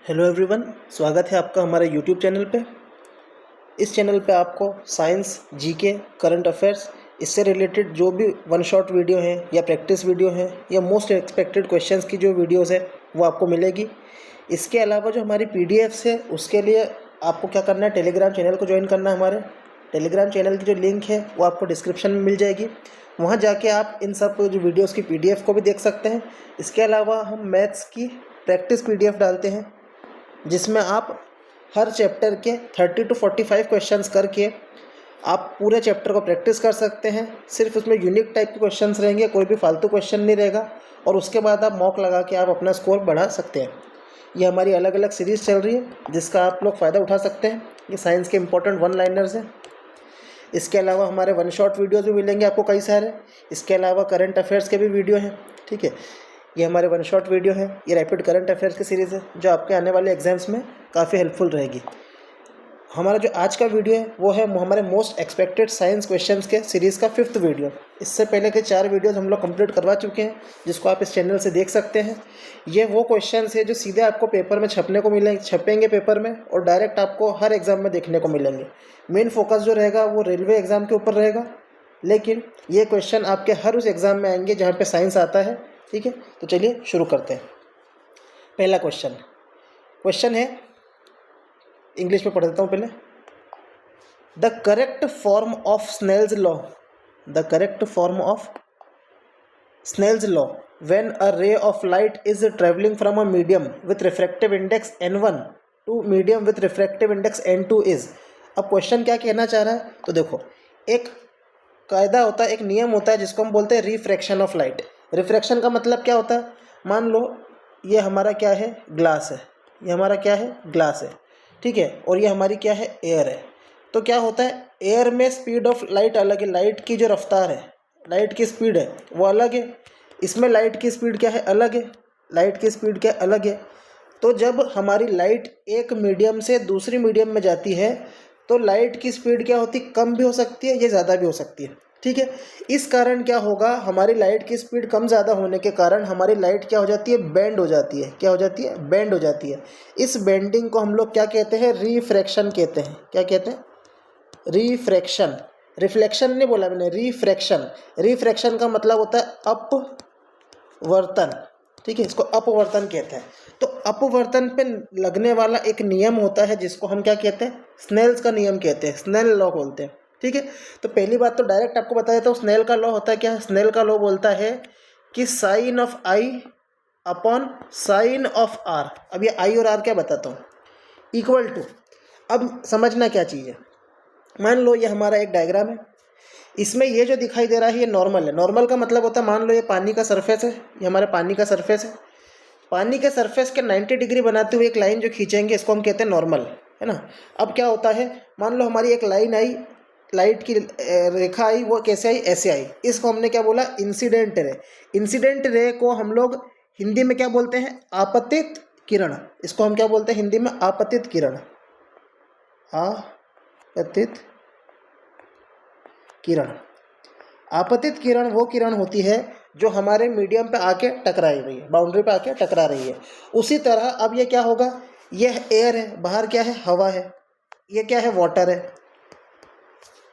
Hello everyone, स्वागत है आपका हमारे यूट्यूब चैनल पे। इस चैनल पे आपको साइंस, जीके, करंट अफेयर्स, इससे रिलेटेड जो भी वन शॉट वीडियो हैं या प्रैक्टिस वीडियो हैं या मोस्ट एक्सपेक्टेड क्वेश्चंस की जो वीडियोस है वो आपको मिलेगी। इसके अलावा जो हमारी पीडीएफ्स है उसके लिए आपको क्या करना है, टेलीग्राम चैनल को ज्वाइन करना है। हमारे टेलीग्राम चैनल की जो लिंक है वो आपको डिस्क्रिप्शन में मिल जाएगी। वहाँ जाके आप इन सब जो वीडियोज़ की पीडीएफ को भी देख सकते हैं। इसके अलावा हम मैथ्स की प्रैक्टिस पीडीएफ डालते हैं जिसमें आप हर चैप्टर के 30 to 45 क्वेश्चंस करके आप पूरे चैप्टर को प्रैक्टिस कर सकते हैं। सिर्फ उसमें यूनिक टाइप के क्वेश्चंस रहेंगे, कोई भी फालतू क्वेश्चन नहीं रहेगा, और उसके बाद आप मॉक लगा के आप अपना स्कोर बढ़ा सकते हैं। ये हमारी अलग अलग सीरीज़ चल रही है जिसका आप लोग फ़ायदा उठा सकते हैं। ये साइंस के इंपॉर्टेंट वन लाइनर्स हैं। इसके अलावा हमारे वन शॉट वीडियोज़ भी मिलेंगे आपको कई सारे। इसके अलावा करंट अफेयर्स के भी वीडियो हैं, ठीक है। ये हमारे वन शॉट वीडियो है, ये रैपिड करंट अफेयर्स की सीरीज़ है जो आपके आने वाले एग्जाम्स में काफ़ी हेल्पफुल रहेगी। हमारा जो आज का वीडियो है वो है हमारे मोस्ट एक्सपेक्टेड साइंस क्वेश्चंस के सीरीज़ का 5th वीडियो। इससे पहले के 4 वीडियोस हम लोग कंप्लीट करवा चुके हैं जिसको आप इस चैनल से देख सकते हैं। ये वो क्वेश्चंस है जो सीधे आपको पेपर में छपेंगे पेपर में, और डायरेक्ट आपको हर एग्ज़ाम में देखने को मिलेंगे। मेन फोकस जो रहेगा वो रेलवे एग्ज़ाम के ऊपर रहेगा, लेकिन ये क्वेश्चन आपके हर उस एग्ज़ाम में आएंगे जहाँ पर साइंस आता है, ठीक है। तो चलिए शुरू करते हैं। पहला क्वेश्चन है, इंग्लिश में पढ़ देता हूँ पहले। The correct form of Snell's law when a ray of light is travelling from a medium with refractive index n1 to medium with refractive index n2 is. अब क्वेश्चन क्या कहना चाह रहा है, तो देखो, एक कायदा होता है, एक नियम होता है जिसको हम बोलते हैं रिफ्रैक्शन ऑफ लाइट। रिफ्रैक्शन का मतलब क्या होता है, मान लो ये हमारा क्या है, ग्लास है, ये हमारा क्या है, ग्लास है, ठीक है, और ये हमारी क्या है, एयर है। तो क्या होता है, एयर में स्पीड ऑफ लाइट अलग है, लाइट की जो रफ्तार है, लाइट की स्पीड है वो अलग है, इसमें लाइट की स्पीड क्या है, अलग है, लाइट की स्पीड क्या अलग है। तो जब हमारी लाइट एक मीडियम से दूसरी मीडियम में जाती है तो लाइट की स्पीड क्या होती है, कम भी हो सकती है, ये ज़्यादा भी हो सकती है, ठीक है। इस कारण क्या होगा, हमारी लाइट की स्पीड कम ज़्यादा होने के कारण हमारी लाइट क्या हो जाती है, बेंड हो जाती है। क्या हो जाती है, बेंड हो जाती है। इस बेंडिंग को हम लोग क्या कहते हैं, रिफ्रैक्शन कहते हैं। क्या कहते हैं, रिफ्रैक्शन। रिफ्लेक्शन नहीं बोला मैंने, रिफ्रैक्शन। रिफ्रैक्शन का मतलब होता है अपवर्तन, ठीक है, इसको अपवर्तन कहते हैं। तो अपवर्तन पे लगने वाला एक नियम होता है जिसको हम क्या कहते हैं, स्नेल्स का नियम कहते हैं, स्नेल लॉ बोलते हैं, ठीक है। तो पहली बात तो डायरेक्ट आपको बता देता हूँ, स्नेल का लॉ होता है क्या। स्नेल का लॉ बोलता है कि sine of i upon sine of r. अब ये आई और आर क्या बताता हूँ, इक्वल टू। अब समझना क्या चीज़ है, मान लो ये हमारा एक डायग्राम है, इसमें ये जो दिखाई दे रहा है ये नॉर्मल है। नॉर्मल का मतलब होता है, मान लो ये पानी का सरफेस है, ये हमारे पानी का सरफेस है। पानी के सरफेस के 90 डिग्री बनाते हुए एक लाइन जो खींचेंगे इसको हम कहते हैं नॉर्मल, है ना। अब क्या होता है, मान लो हमारी एक लाइन आई, लाइट की रेखा आई, वो कैसे आई, ऐसे आई। इसको हमने क्या बोला, इंसिडेंट रे। इंसिडेंट रे को हम लोग हिंदी में क्या बोलते हैं, आपतित किरण। इसको हम क्या बोलते हैं हिंदी में, आपतित किरण। आपतित किरण। आपतित किरण वो किरण होती है जो हमारे मीडियम पे आके टकरा रही है, बाउंड्री पे आके टकरा रही है। उसी तरह अब ये क्या होगा, यह एयर है, बाहर क्या है, हवा है, ये क्या है, वाटर है।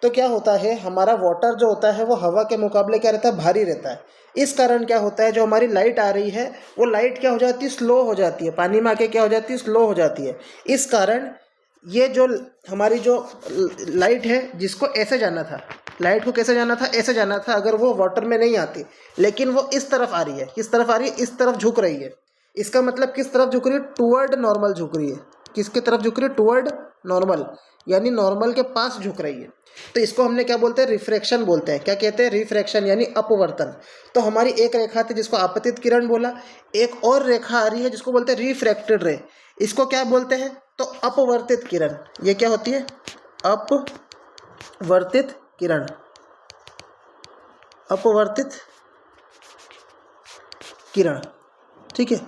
तो क्या होता है, हमारा वाटर जो होता है वो हवा के मुकाबले क्या रहता है, भारी रहता है। इस कारण क्या होता है, जो हमारी लाइट आ रही है वो लाइट क्या हो जाती है, स्लो हो जाती है। पानी में आके क्या हो जाती है, स्लो हो जाती है। इस कारण ये जो हमारी जो लाइट है, जिसको ऐसे जाना था, लाइट को कैसे जाना था, ऐसे जाना था, अगर वो वाटर में नहीं आती, लेकिन वो इस तरफ आ रही है। किस तरफ आ रही है, इस तरफ झुक रही है। इसका मतलब किस तरफ झुक रही है, टुवर्ड नॉर्मल झुक रही है। किसके तरफ झुक रही है, टुवर्ड नॉर्मल, यानी नॉर्मल के पास झुक रही है। तो इसको हमने क्या बोलते हैं, रिफ्रैक्शन बोलते हैं। क्या कहते हैं, रिफ्रैक्शन, यानी अपवर्तन। तो हमारी एक रेखा थी जिसको आपतित किरण बोला, एक और रेखा आ रही है जिसको बोलते हैं रिफ्रैक्टेड रे। इसको क्या बोलते हैं, तो अपवर्तित किरण। ये क्या होती है, अपवर्तित किरण। अपवर्तित किरण, ठीक है,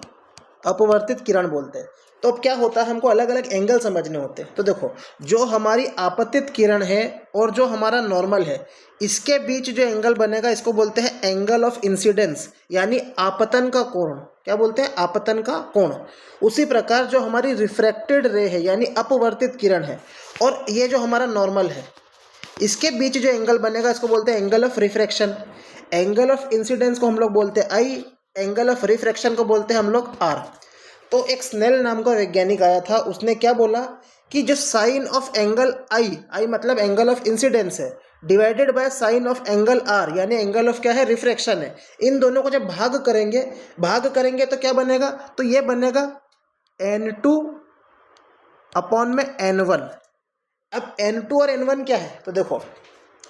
अपवर्तित किरण बोलते हैं। तो अब क्या होता है, हमको अलग अलग एंगल समझने होते हैं। तो देखो, जो हमारी आपतित किरण है और जो हमारा नॉर्मल है, इसके बीच जो एंगल बनेगा इसको बोलते हैं एंगल ऑफ इंसिडेंस, यानी आपतन का कोण। क्या बोलते हैं? आपतन का कोण। उसी प्रकार जो हमारी रिफ्रैक्टेड रे है यानी अपवर्तित किरण है, और ये जो हमारा नॉर्मल है, इसके बीच जो एंगल बनेगा इसको बोलते हैं angle of refraction. Angle of incidence को हम लोग बोलते हैं आई, एंगल ऑफ रिफ्रैक्शन को बोलते हैं हम लोग आर। तो एक स्नेल नाम का वैज्ञानिक आया था, उसने क्या बोला कि जो sine of angle i, i मतलब एंगल ऑफ इंसिडेंस है, divided by sine of angle r यानी एंगल ऑफ क्या है? रिफ्रैक्शन है। इन दोनों को जब भाग करेंगे तो क्या बनेगा? तो ये बनेगा n2 अपॉन में n1। अब n2 और n1 क्या है? तो देखो,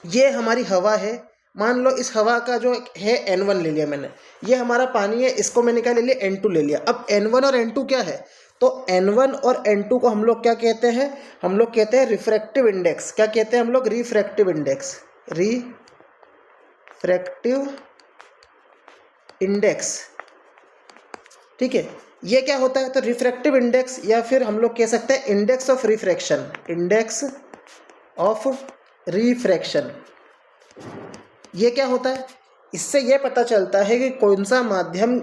ये हमारी हवा है, मान लो इस हवा का जो है n1 ले लिया मैंने, ये हमारा पानी है, इसको मैंने क्या ले लिया? n2 ले लिया। अब n1 और n2 क्या है? तो n1 और n2 को हम लोग क्या कहते हैं? हम लोग कहते हैं रिफ्रैक्टिव इंडेक्स। क्या कहते हैं हम लोग? Refractive index. रिफ्रैक्टिव इंडेक्स, ठीक है। ये क्या होता है? तो रिफ्रैक्टिव इंडेक्स, या फिर हम लोग कह सकते हैं index of refraction. Index of refraction, ये क्या होता है? इससे ये पता चलता है कि कौन सा माध्यम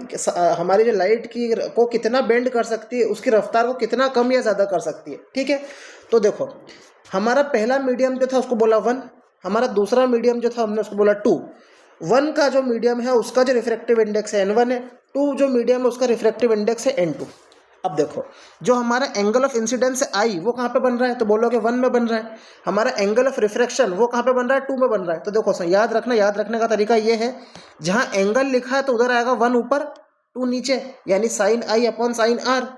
हमारी जो लाइट की को कितना बेंड कर सकती है, उसकी रफ्तार को कितना कम या ज़्यादा कर सकती है, ठीक है। तो देखो, हमारा पहला मीडियम जो था उसको बोला 1, हमारा दूसरा मीडियम जो था हमने उसको बोला 2। 1 का जो मीडियम है उसका जो रिफ्रैक्टिव इंडेक्स है n1 है, 2 जो मीडियम है उसका रिफ्रैक्टिव इंडेक्स है n2। अब देखो, जो हमारा एंगल ऑफ इंसिडेंस है आई, वो कहाँ पे बन रहा है? तो बोलोगे 1 में बन रहा है। हमारा एंगल ऑफ रिफ्रैक्शन वो कहाँ पे बन रहा है? 2 में बन रहा है। तो देखो, याद रखने का तरीका ये है, जहाँ एंगल लिखा है तो उधर आएगा 1 ऊपर 2 नीचे, यानी sine i upon sine r.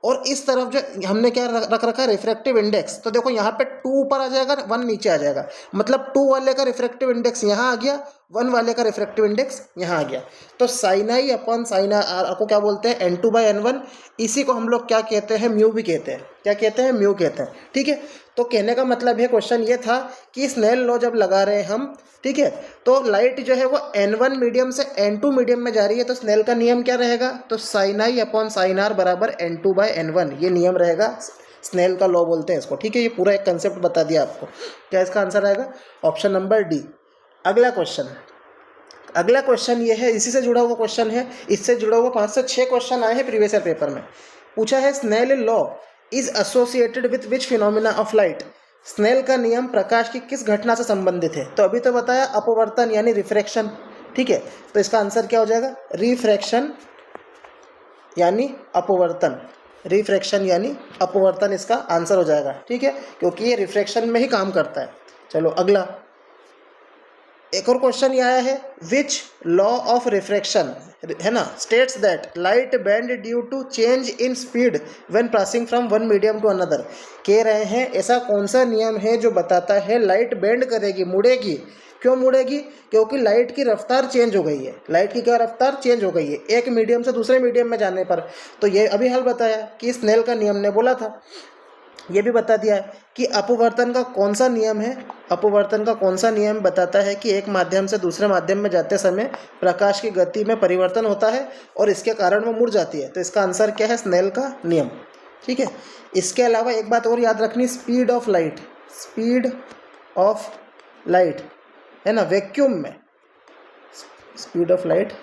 और इस तरफ जो हमने क्या रख रखा है? Refractive index. तो देखो, यहाँ पे 2 ऊपर आ जाएगा, 1 नीचे आ जाएगा, मतलब 2 वाले का रिफ्रैक्टिव इंडेक्स यहाँ आ गया, 1 वाले का रिफ्रैक्टिव इंडेक्स यहाँ आ गया। तो sine i upon sine r को क्या बोलते हैं? n2 by n1। इसी को हम लोग क्या कहते हैं? म्यू भी कहते हैं। क्या कहते हैं? म्यू कहते हैं, ठीक है। तो कहने का मतलब है, क्वेश्चन ये था कि स्नेल लॉ जब लगा रहे हैं हम, ठीक है, तो लाइट जो है वो n1 मीडियम से n2 मीडियम में जा रही है, तो स्नेल का नियम क्या रहेगा? तो sine i upon sine r बराबर n2 बाई n1, ये नियम रहेगा। स्नेल का लॉ बोलते हैं इसको, ठीक है। ये पूरा एक कंसेप्ट बता दिया आपको। क्या इसका आंसर आएगा? Option number D. अगला क्वेश्चन ये है, इसी से जुड़ा हुआ क्वेश्चन है। इससे जुड़ा हुआ 5 से 6 क्वेश्चन आए हैं प्रीवियस ईयर पेपर में। पूछा है Snell law is associated with which phenomena of light. Snell का नियम प्रकाश की किस घटना से संबंधित है? तो अभी तो बताया अपवर्तन यानी रिफ्रैक्शन, ठीक है। तो इसका आंसर क्या हो जाएगा? रिफ्रैक्शन यानी अपवर्तन। रिफ्रैक्शन यानी अपवर्तन इसका आंसर हो जाएगा, ठीक है, क्योंकि ये रिफ्रैक्शन में ही काम करता है। चलो अगला, एक और क्वेश्चन ये आया है, विच लॉ ऑफ रिफ्रैक्शन, है ना, states that light bend due to change in speed when passing from one medium to another. कह रहे हैं ऐसा कौन सा नियम है जो बताता है लाइट बेंड करेगी, मुड़ेगी। क्यों मुड़ेगी? क्योंकि लाइट की रफ्तार चेंज हो गई है। लाइट की क्या रफ्तार चेंज हो गई है एक मीडियम से दूसरे मीडियम में जाने पर। तो ये अभी हल बताया कि स्नेल का नियम ने बोला था। ये भी बता दिया है कि अपवर्तन का कौन सा नियम है। अपवर्तन का कौन सा नियम बताता है कि एक माध्यम से दूसरे माध्यम में जाते समय प्रकाश की गति में परिवर्तन होता है और इसके कारण वो मुड़ जाती है। तो इसका आंसर क्या है? स्नेल का नियम, ठीक है। इसके अलावा एक बात और याद रखनी, speed of light. Speed of light, है ना, वैक्यूम में speed of light,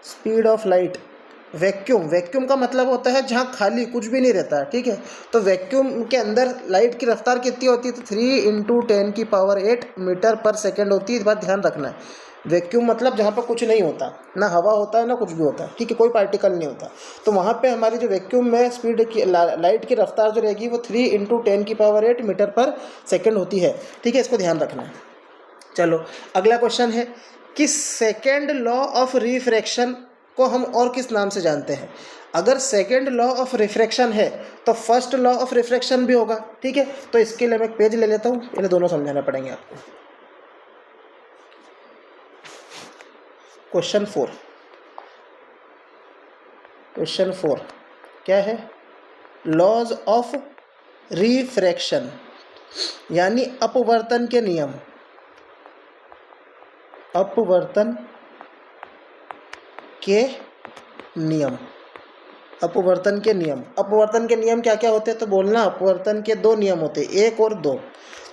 speed of light vacuum का मतलब होता है जहाँ खाली कुछ भी नहीं रहता है, ठीक है। तो वैक्यूम के अंदर लाइट की रफ्तार कितनी होती है? तो 3 × 10⁸ मीटर पर सेकेंड होती है। इस बात ध्यान रखना है। वैक्यूम मतलब जहाँ पर कुछ नहीं होता, ना हवा होता है ना कुछ भी होता है, ठीक है, कोई पार्टिकल नहीं होता। तो वहाँ पे हमारी जो वैक्यूम में स्पीड की लाइट की रफ्तार जो रहेगी वो 3 × 10⁸ मीटर पर सेकेंड होती है, ठीक है, इसको ध्यान रखना है। चलो अगला क्वेश्चन है कि सेकेंड लॉ ऑफ रिफ्रैक्शन को हम और किस नाम से जानते हैं? अगर सेकेंड लॉ ऑफ रिफ्रैक्शन है तो फर्स्ट लॉ ऑफ रिफ्रैक्शन भी होगा, ठीक है। तो इसके लिए मैं एक पेज ले लेता हूँ, इन्हें दोनों समझाना पड़ेंगे आपको। क्वेश्चन 4 क्या है? लॉज ऑफ रिफ्रैक्शन यानी अपवर्तन के नियम। अपवर्तन के नियम, अपवर्तन के नियम। अपवर्तन के नियम क्या क्या होते हैं? तो बोलना अपवर्तन के दो नियम होते हैं, एक और दो।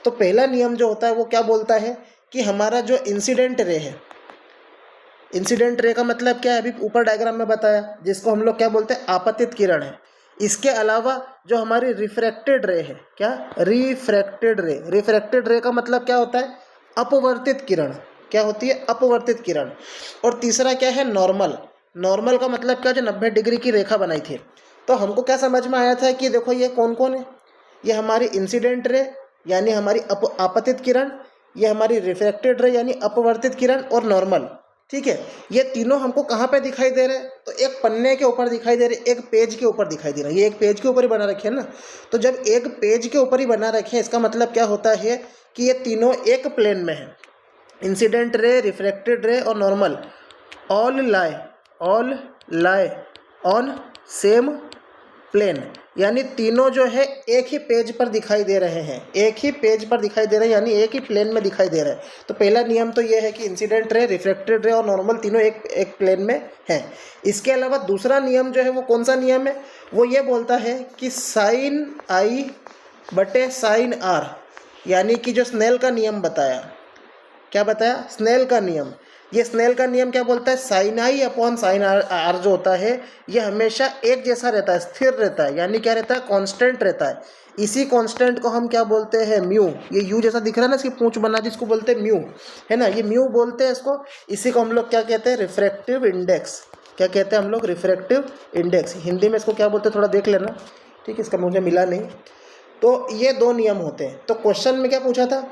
तो पहला नियम जो होता है वो क्या बोलता है कि हमारा जो इंसिडेंट रे है, इंसिडेंट रे का मतलब क्या है? अभी ऊपर डायग्राम में बताया, जिसको हम लोग क्या बोलते हैं? आपतित किरण है। इसके अलावा जो हमारी रिफ्रैक्टेड रे है, क्या? रिफ्रैक्टेड रे। रिफ्रैक्टेड रे का मतलब क्या होता है? अपवर्तित किरण। क्या होती है? अपवर्तित किरण। और तीसरा क्या है? नॉर्मल। नॉर्मल का मतलब क्या? जो 90 डिग्री की रेखा बनाई थी। तो हमको क्या समझ में आया था कि देखो ये कौन कौन है? ये हमारी इंसिडेंट रे यानी हमारी आपतित किरण, ये हमारी रिफ्रैक्टेड रे यानी अपवर्तित किरण, और नॉर्मल। ठीक है, ये तीनों हमको कहाँ पे दिखाई दे रहे हैं? तो एक पन्ने के ऊपर दिखाई दे रहे, एक पेज के ऊपर दिखाई दे रहा है। ये एक पेज के ऊपर ही बना रखे हैं ना। तो जब एक पेज के ऊपर ही बना रखे हैं, इसका मतलब क्या होता है कि ये तीनों एक प्लेन में है। इंसिडेंट रे, रिफ्रैक्टेड रे और normal all lie on same plane, यानी तीनों जो है एक ही पेज पर दिखाई दे रहे हैं, एक ही पेज पर दिखाई दे रहे हैं, यानी एक ही प्लेन में दिखाई दे रहे हैं। तो पहला नियम तो ये है कि इंसिडेंट रे, रिफ्रैक्टेड रे और नॉर्मल तीनों एक प्लेन में हैं। इसके अलावा दूसरा नियम जो है वो कौन सा नियम है? वो ये बोलता है कि साइन आई बटे साइन आर, यानी कि जो स्नेल का नियम बताया, क्या बताया? स्नेल का नियम। ये स्नेल का नियम क्या बोलता है? Sine i upon sine r जो होता है ये हमेशा एक जैसा रहता है, स्थिर रहता है, यानी क्या रहता है? कांस्टेंट रहता है। इसी कांस्टेंट को हम क्या बोलते हैं? म्यू। ये यू जैसा दिख रहा है ना, इसकी पूंछ बना दी, इसको बोलते हैं म्यू, है ना। ये म्यू बोलते हैं इसको। इसी को हम लोग क्या कहते हैं? Refractive index. क्या कहते हैं हम लोग? Refractive index. हिंदी में इसको क्या बोलते हैं थोड़ा देख लेना, ठीक है, इसका मुझे मिला नहीं। तो ये दो नियम होते हैं। तो क्वेश्चन में क्या पूछा था?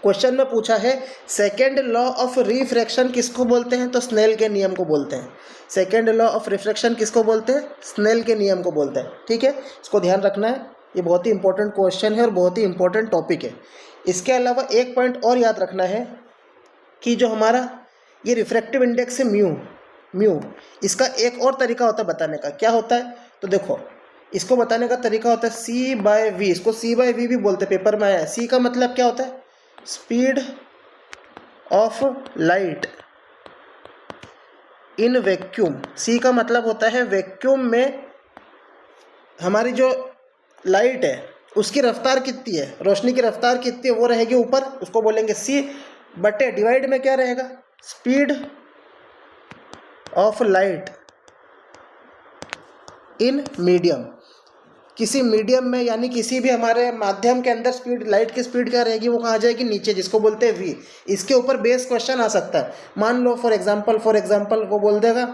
क्वेश्चन में पूछा है सेकेंड लॉ ऑफ रिफ्रैक्शन किसको बोलते हैं? तो स्नेल के नियम को बोलते हैं। सेकेंड लॉ ऑफ रिफ्रैक्शन किसको बोलते हैं? स्नेल के नियम को बोलते हैं। ठीक है, इसको ध्यान रखना है, ये बहुत ही इंपॉर्टेंट क्वेश्चन है और बहुत ही इंपॉर्टेंट टॉपिक है। इसके अलावा एक पॉइंट और याद रखना है कि जो हमारा ये रिफ्रैक्टिव इंडेक्स है म्यू, इसका एक और तरीका होता है बताने का। क्या होता है? तो देखो, इसको बताने का तरीका होता है C/V। इसको C/V भी बोलते हैं, पेपर में आया है। C का मतलब क्या होता है? Speed of light in vacuum. C का मतलब होता है वैक्यूम में हमारी जो लाइट है उसकी रफ्तार कितनी है, रोशनी की रफ्तार कितनी है, वो रहेगी ऊपर, उसको बोलेंगे सी, बटे डिवाइड में क्या रहेगा? Speed of light in medium. किसी मीडियम में यानी किसी भी हमारे माध्यम के अंदर स्पीड, लाइट की स्पीड क्या रहेगी? वो कहाँ जाएगी? नीचे, जिसको बोलते हैं वी। इसके ऊपर बेस क्वेश्चन आ सकता है। मान लो फॉर एग्जांपल वो बोल देगा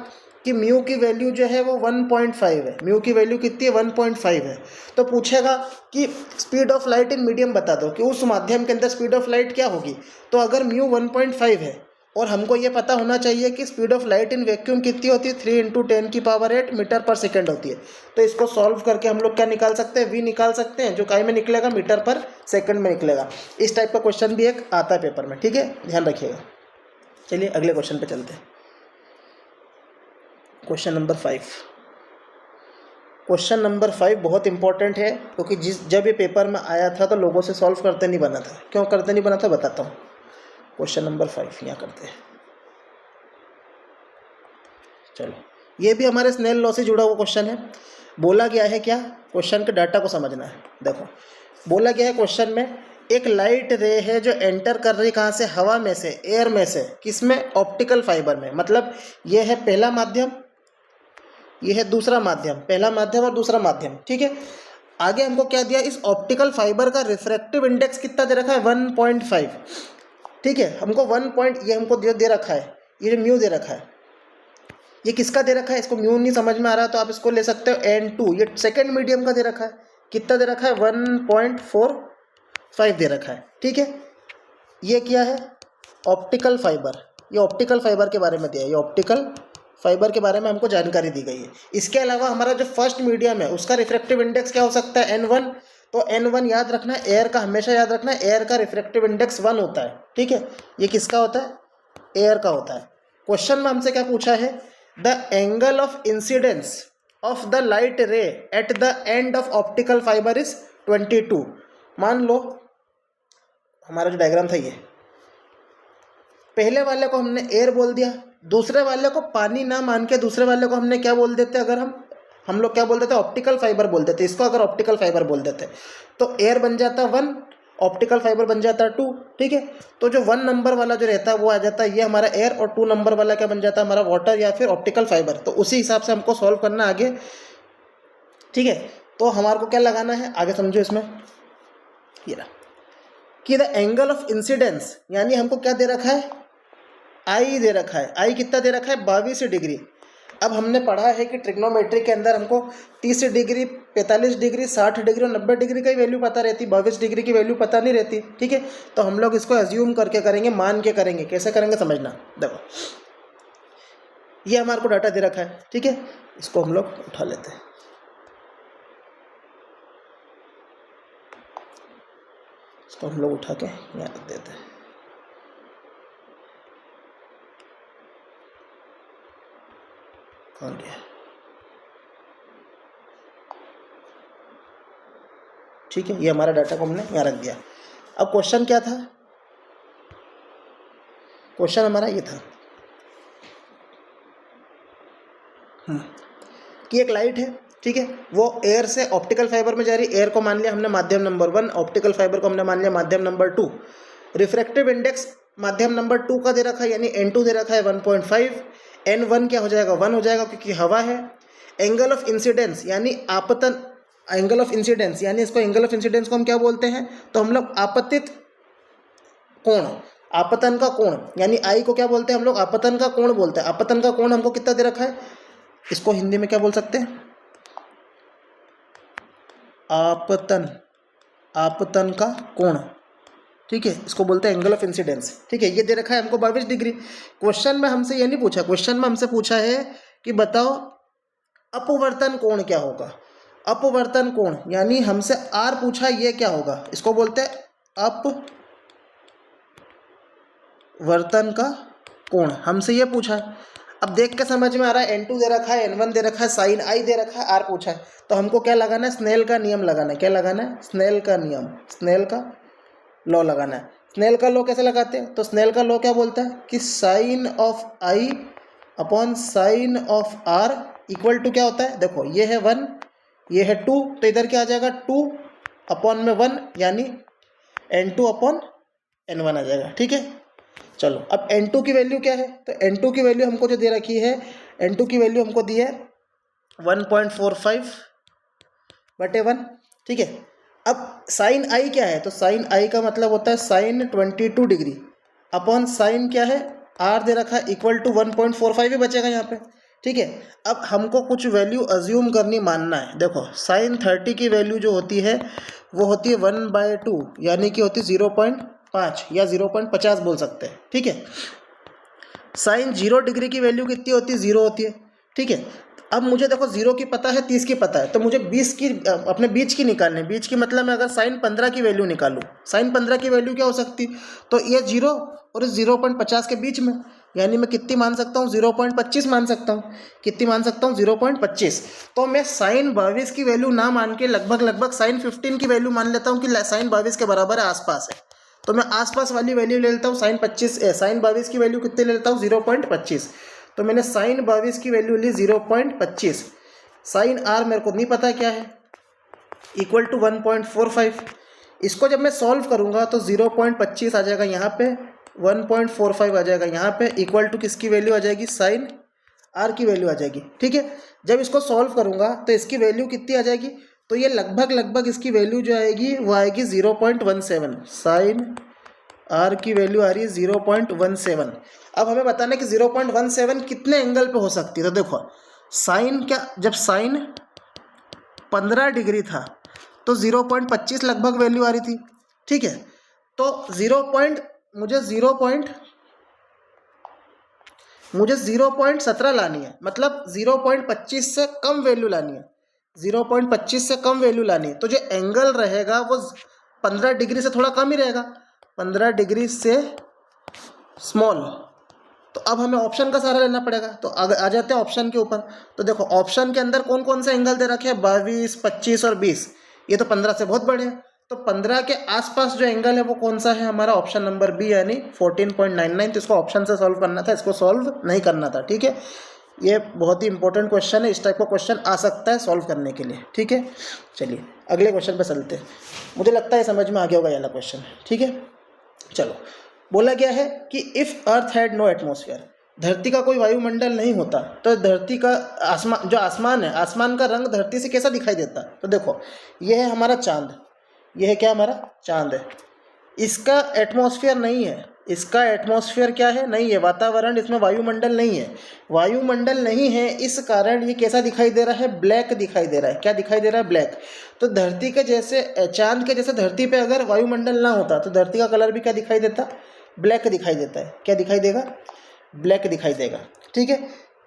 कि म्यू की वैल्यू जो है वो 1.5 है। म्यू की वैल्यू कितनी है? 1.5 है। तो पूछेगा कि speed of light in medium बता दो कि उस माध्यम के अंदर स्पीड ऑफ लाइट क्या होगी। तो अगर म्यू 1.5 है और हमको ये पता होना चाहिए कि speed of light in vacuum कितनी होती है? 3 × 10⁸ मीटर पर सेकेंड होती है। तो इसको सॉल्व करके हम लोग क्या निकाल सकते हैं? वी निकाल सकते हैं, जो काय में निकलेगा? मीटर पर सेकंड में निकलेगा। इस टाइप का क्वेश्चन भी एक आता है पेपर में, ठीक है, ध्यान रखिएगा। चलिए अगले क्वेश्चन पे चलते हैं। Question number 5। क्वेश्चन नंबर 5 बहुत इंपॉर्टेंट है, क्योंकि जब ये पेपर में आया था तो लोगों से सॉल्व करते नहीं बना था। क्यों करते नहीं बना था बताता हूँ। क्वेश्चन नंबर 5 यहाँ करते हैं। चलो, ये भी हमारे स्नेल लॉ से जुड़ा हुआ क्वेश्चन है। बोला गया है क्या? क्वेश्चन के डाटा को समझना है। देखो, बोला गया है क्वेश्चन में एक लाइट रे है जो एंटर कर रही कहाँ से? हवा में से, एयर में से। किसमें? ऑप्टिकल फाइबर में। मतलब ये है पहला माध्यम, ये है दूसरा माध्यम, पहला माध्यम और दूसरा माध्यम, ठीक है। आगे हमको क्या दिया? इस ऑप्टिकल फाइबर का रिफ्रैक्टिव इंडेक्स कितना दे रखा है? 1.5, ठीक है। हमको 1 ये हमको दे रखा है, ये जो म्यू दे रखा है, ये किसका दे रखा है? इसको म्यू नहीं समझ में आ रहा तो आप इसको ले सकते हो N2। ये सेकंड मीडियम का दे रखा है। कितना दे रखा है? 1.45 दे रखा है, ठीक है। ये क्या है? Optical fibre. ये ऑप्टिकल फाइबर के बारे में दिया है। ये ऑप्टिकल फाइबर के बारे में हमको जानकारी दी गई है। इसके अलावा हमारा जो फर्स्ट मीडियम है उसका रिफ्रैक्टिव इंडेक्स क्या हो सकता है? N1। तो N1 याद रखना है, एयर का हमेशा याद रखना है, एयर का रिफ्रैक्टिव इंडेक्स 1 होता है, ठीक है। ये किसका होता है? एयर का होता है। क्वेश्चन में हमसे क्या पूछा है? The angle of incidence of the light रे at the end of optical fibre is 22। मान लो हमारा जो डायग्राम था ये, पहले वाले को हमने एयर बोल दिया, दूसरे वाले को पानी ना मान के दूसरे वाले को हमने क्या बोल देते, अगर हम लोग क्या बोल देते, ऑप्टिकल फाइबर बोल देते। इसको अगर ऑप्टिकल फाइबर बोल देते तो एयर बन जाता 1, ऑप्टिकल फाइबर बन जाता 2, ठीक है। तो जो 1 नंबर वाला जो रहता है वो आ जाता है ये हमारा एयर, और 2 नंबर वाला क्या बन जाता है हमारा वाटर या फिर ऑप्टिकल फाइबर। तो उसी हिसाब से हमको सॉल्व करना आगे, ठीक है। तो हमारे को क्या लगाना है आगे समझो इसमें, ये रहा कि द एंगल ऑफ इंसिडेंस, यानी हमको क्या दे रखा है, आई दे रखा है। आई कितना दे रखा है, 22 डिग्री। अब हमने पढ़ा है कि ट्रिग्नोमेट्री के अंदर हमको 30 डिग्री, 45 डिग्री, 60 डिग्री और 90 डिग्री की वैल्यू पता रहती, 22 डिग्री की वैल्यू पता नहीं रहती, ठीक है। तो हम लोग इसको एज्यूम करके करेंगे, मान के करेंगे। कैसे करेंगे समझना, देखो ये हमारे को डाटा दे रखा है, ठीक है। इसको हम लोग उठा लेते हैं, इसको हम लोग उठा के यहाँ रख देते हैं। कौन गया, ठीक है। ये हमारा डाटा को हमने यहाँ रख दिया। अब क्वेश्चन क्या था, क्वेश्चन हमारा ये था कि एक लाइट है, ठीक है, वो एयर से ऑप्टिकल फाइबर में जा रही। एयर को मान लिया हमने माध्यम नंबर 1, ऑप्टिकल फाइबर को हमने मान लिया माध्यम नंबर 2। रिफ्रैक्टिव इंडेक्स माध्यम नंबर 2 का दे रखा है, यानी N2 दे रखा है 1.5। N1 क्या हो जाएगा, 1 हो जाएगा क्योंकि हवा है। एंगल ऑफ इंसिडेंस यानी आपतन, एंगल ऑफ इंसिडेंस यानी इसको, एंगल ऑफ इंसिडेंस को हम क्या बोलते हैं, तो हम लोग आपतित कोण, आपतन का कोण, यानी आई को क्या बोलते हैं हम लोग, आपतन का कोण बोलते हैं। आपतन का कोण हमको कितना दे रखा है, इसको हिंदी में क्या बोल सकते हैं, आपतन, आपतन का कोण, ठीक है, इसको बोलते हैं एंगल ऑफ इंसिडेंस, ठीक है। ये दे रखा है हमको 22 डिग्री। क्वेश्चन में हमसे ये नहीं पूछा, क्वेश्चन में हमसे पूछा है कि बताओ अपवर्तन कोण क्या होगा। अपवर्तन कोण यानी हमसे आर पूछा, ये क्या होगा, इसको बोलते हैं अपवर्तन का कोण, हमसे ये पूछा। अब देख के समझ में आ रहा है, N2 दे रखा है, N1 दे रखा है, साइन आई दे रखा है, आर पूछा है। तो हमको क्या लगाना है, स्नेल का नियम लगाना है। क्या लगाना है, स्नेल का नियम, स्नेल का लॉ लगाना है। स्नेल का लॉ कैसे लगाते हैं, तो स्नेल का लॉ क्या बोलता है कि sine of i upon sine of r equal to क्या होता है, देखो ये है 1, ये है 2, तो इधर क्या आ जाएगा 2 अपॉन में 1, यानी N2 अपॉन N1 आ जाएगा, ठीक है। चलो अब N2 की वैल्यू क्या है, तो N2 की वैल्यू हमको जो दे रखी है, N2 की वैल्यू हमको दी है 1.45/1, ठीक है। अब साइन आई क्या है, तो साइन आई का मतलब होता है साइन 22 डिग्री अपॉन साइन क्या है, आर दे रखा है इक्वल टू 1.45 ही बचेगा यहाँ पे, ठीक है। अब हमको कुछ वैल्यू अज्यूम करनी, मानना है। देखो साइन 30 की वैल्यू जो होती है वो होती है 1/2, यानी कि होती है 0.5 या 0.50 बोल सकते हैं, ठीक है। साइन 0 डिग्री की वैल्यू कितनी होती है, 0 होती है, ठीक है। अब मुझे देखो 0 की पता है, 30 की पता है, तो मुझे 20 की अपने बीच की निकालनी है। बीच की मतलब मैं अगर साइन 15 की वैल्यू निकालूँ, साइन 15 की वैल्यू क्या हो सकती, तो ये 0 और इस 0.50 के बीच में, यानी मैं कितनी मान सकता हूँ, 0.25 मान सकता हूँ। कितनी मान सकता हूँ, 0.25। तो मैं साइन 22 की वैल्यू ना मान के लगभग साइन 15 की वैल्यू मान लेता हूँ कि साइन 22 के बराबर है, आसपास है। तो मैं आसपास वाली वैल्यू ले लेता हूँ, साइन 22 की वैल्यू कितनी ले लेता हूँ, 0.25। तो मैंने साइन 22 की वैल्यू ली 0.25। साइन आर मेरे को नहीं पता क्या है, इक्वल टू 1.45। इसको जब मैं सॉल्व करूँगा तो 0.25 आ जाएगा यहाँ पे, 1.45 आ जाएगा यहाँ पे, इक्वल टू किसकी वैल्यू आ जाएगी, साइन आर की वैल्यू आ जाएगी, ठीक है। जब इसको सॉल्व करूँगा तो इसकी वैल्यू कितनी आ जाएगी, तो ये लगभग इसकी वैल्यू जो आएगी वो आएगी 0.17। साइन आर की वैल्यू आ रही है 0.17। अब हमें बताना है कि 0.17 कितने एंगल पे हो सकती है। तो देखो साइन क्या, जब साइन 15 डिग्री था तो 0.25 लगभग वैल्यू आ रही थी, ठीक है। तो मुझे 0.17 लानी है, मतलब 0.25 से कम वैल्यू लानी है, 0.25 से कम वैल्यू लानी है। तो जो एंगल रहेगा वो 15 डिग्री से थोड़ा कम ही रहेगा, 15 डिग्री से स्मॉल। तो अब हमें ऑप्शन का सहारा लेना पड़ेगा। तो आ जाते हैं ऑप्शन के ऊपर। तो देखो ऑप्शन के अंदर कौन कौन से एंगल दे रखे हैं, 22, 25 और 20। ये तो 15 से बहुत बड़े हैं, तो 15 के आसपास जो एंगल है वो कौन सा है हमारा, ऑप्शन नंबर बी यानी 14.99। तो इसको ऑप्शन से सॉल्व करना था, इसको सॉल्व नहीं करना था, ठीक है। ये बहुत ही इंपॉर्टेंट क्वेश्चन है, इस टाइप का क्वेश्चन आ सकता है सॉल्व करने के लिए, ठीक है। चलिए अगले क्वेश्चन पे चलते हैं, मुझे लगता है समझ में आ गया होगा ये वाला क्वेश्चन, ठीक है। चलो, बोला गया है कि if earth had no atmosphere, धरती का कोई वायुमंडल नहीं होता तो धरती का आसमान, जो आसमान है, आसमान का रंग धरती से कैसा दिखाई देता। तो देखो ये है हमारा चांद, ये है क्या हमारा चांद है, इसका एटमॉस्फेयर नहीं है, इसका एटमॉस्फेयर क्या है, नहीं है, वातावरण, इसमें वायुमंडल नहीं है, वायुमंडल नहीं है, इस कारण ये कैसा दिखाई दे रहा है, ब्लैक दिखाई दे रहा है। क्या दिखाई दे रहा है, ब्लैक। तो धरती के जैसे, चांद के जैसे धरती पे अगर वायुमंडल ना होता तो धरती का कलर भी क्या दिखाई देता, ब्लैक दिखाई देता है। क्या दिखाई देगा, ब्लैक दिखाई देगा, ठीक है।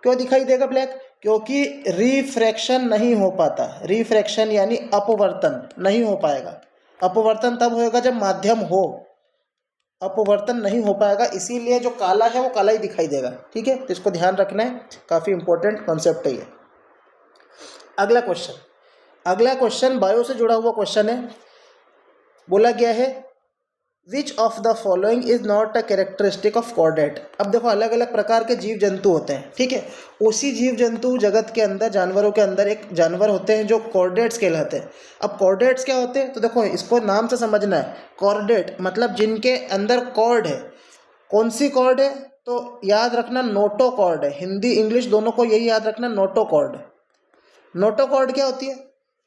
क्यों दिखाई देगा ब्लैक, क्योंकि रिफ्रैक्शन नहीं हो पाता, रिफ्रैक्शन यानी अपवर्तन नहीं हो पाएगा। अपवर्तन तब होएगा जब माध्यम हो, अपवर्तन नहीं हो पाएगा, इसीलिए जो काला है वो काला ही दिखाई देगा, ठीक है। तो इसको ध्यान रखना है, काफ़ी इंपॉर्टेंट कॉन्सेप्ट है ये। अगला क्वेश्चन बायो से जुड़ा हुआ क्वेश्चन है। बोला गया है which of the following is not a characteristic of chordate. अब देखो अलग अलग प्रकार के जीव जंतु होते हैं, ठीक है। उसी जीव जंतु जगत के अंदर, जानवरों के अंदर एक जानवर होते हैं जो कॉर्डेट्स कहलाते हैं। अब कॉर्डेट्स क्या होते हैं, तो देखो इसको नाम से समझना है। कॉर्डेट मतलब जिनके अंदर कॉर्ड है। कौन सी कॉर्ड है, तो याद रखना नोटोकॉर्ड है, हिंदी इंग्लिश दोनों को यही याद रखना, नोटोकॉर्ड। नोटोकॉर्ड क्या होती है,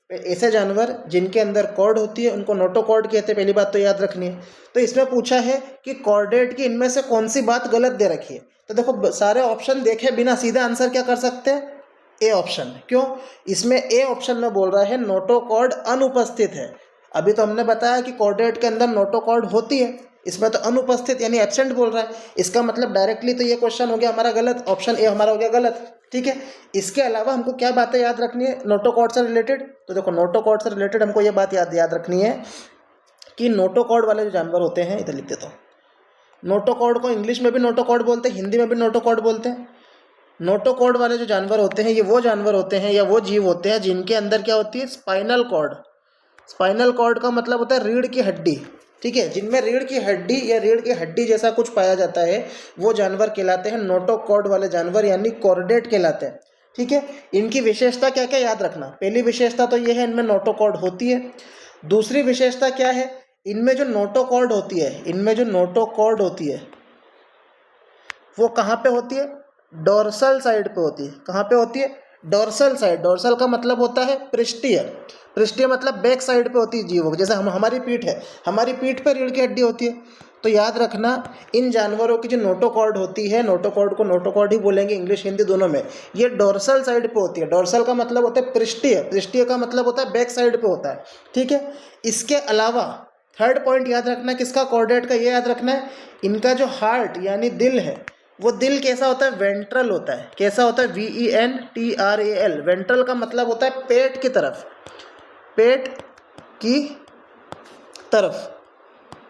ऐसे जानवर जिनके अंदर कॉर्ड होती है उनको नोटोकॉर्ड कहते हैं, पहली बात तो याद रखनी है। तो इसमें पूछा है कि कॉर्डेट की इनमें से कौन सी बात गलत दे रखी है। तो देखो सारे ऑप्शन देखे बिना सीधा आंसर क्या कर सकते हैं, ए ऑप्शन। क्यों, इसमें ए ऑप्शन में बोल रहा है नोटोकॉर्ड अनुपस्थित है। अभी तो हमने बताया कि कॉर्डेट के अंदर नोटोकॉर्ड होती है, इसमें तो अनुपस्थित यानी एब्सेंट बोल रहा है। इसका मतलब डायरेक्टली तो ये क्वेश्चन हो गया हमारा गलत, ऑप्शन ए हमारा हो गया गलत, ठीक है। इसके अलावा हमको क्या बातें याद रखनी है नोटोकॉर्ड से रिलेटेड, तो देखो नोटोकॉर्ड से रिलेटेड हमको ये बात याद रखनी है कि नोटोकॉर्ड वाले जो जानवर होते हैं, इधर लिख देता हूँ, नोटोकॉर्ड को इंग्लिश में भी नोटोकॉर्ड बोलते हैं, हिंदी में भी नोटोकॉर्ड बोलते हैं। नोटोकॉर्ड वाले जो जानवर होते हैं ये वो जानवर होते हैं या वो जीव होते हैं जिनके अंदर क्या होती है, स्पाइनल कॉर्ड। स्पाइनल कॉर्ड का मतलब होता है रीढ़ की हड्डी, ठीक है। जिनमें रीढ़ की हड्डी या रीढ़ की हड्डी जैसा कुछ पाया जाता है वो जानवर कहलाते हैं नोटोकॉर्ड वाले जानवर, यानी कॉर्डेट कहलाते हैं, ठीक है। इनकी विशेषता क्या क्या याद रखना, पहली विशेषता तो ये है इनमें नोटोकॉर्ड होती है। दूसरी विशेषता क्या है, इनमें जो नोटोकॉर्ड होती है, इनमें जो नोटोकॉर्ड होती है वो कहाँ पे होती है, डोर्सल साइड पे होती है। कहाँ पे होती है, डोर्सल साइड। डोर्सल का मतलब होता है पृष्ठीय, पृष्ठीय मतलब बैक साइड पे होती है जीवों, जैसे हमारी पीठ है, हमारी पीठ पे रीढ़ की हड्डी होती है। तो याद रखना इन जानवरों की जो नोटोकॉर्ड होती है, नोटोकॉर्ड को नोटोकॉर्ड ही बोलेंगे इंग्लिश हिंदी दोनों में, ये डोर्सल साइड पे होती है। डोर्सल का मतलब होता है पृष्ठीय, पृष्ठीय का मतलब होता है बैक साइड पे होता है, ठीक है। इसके अलावा थर्ड पॉइंट याद रखना किसका, कॉर्डेट का, ये याद रखना है इनका जो हार्ट यानी दिल है वो दिल कैसा होता है, वेंट्रल होता है। कैसा होता है, VENTRAL। वेंट्रल का मतलब होता है पेट की तरफ, पेट की तरफ।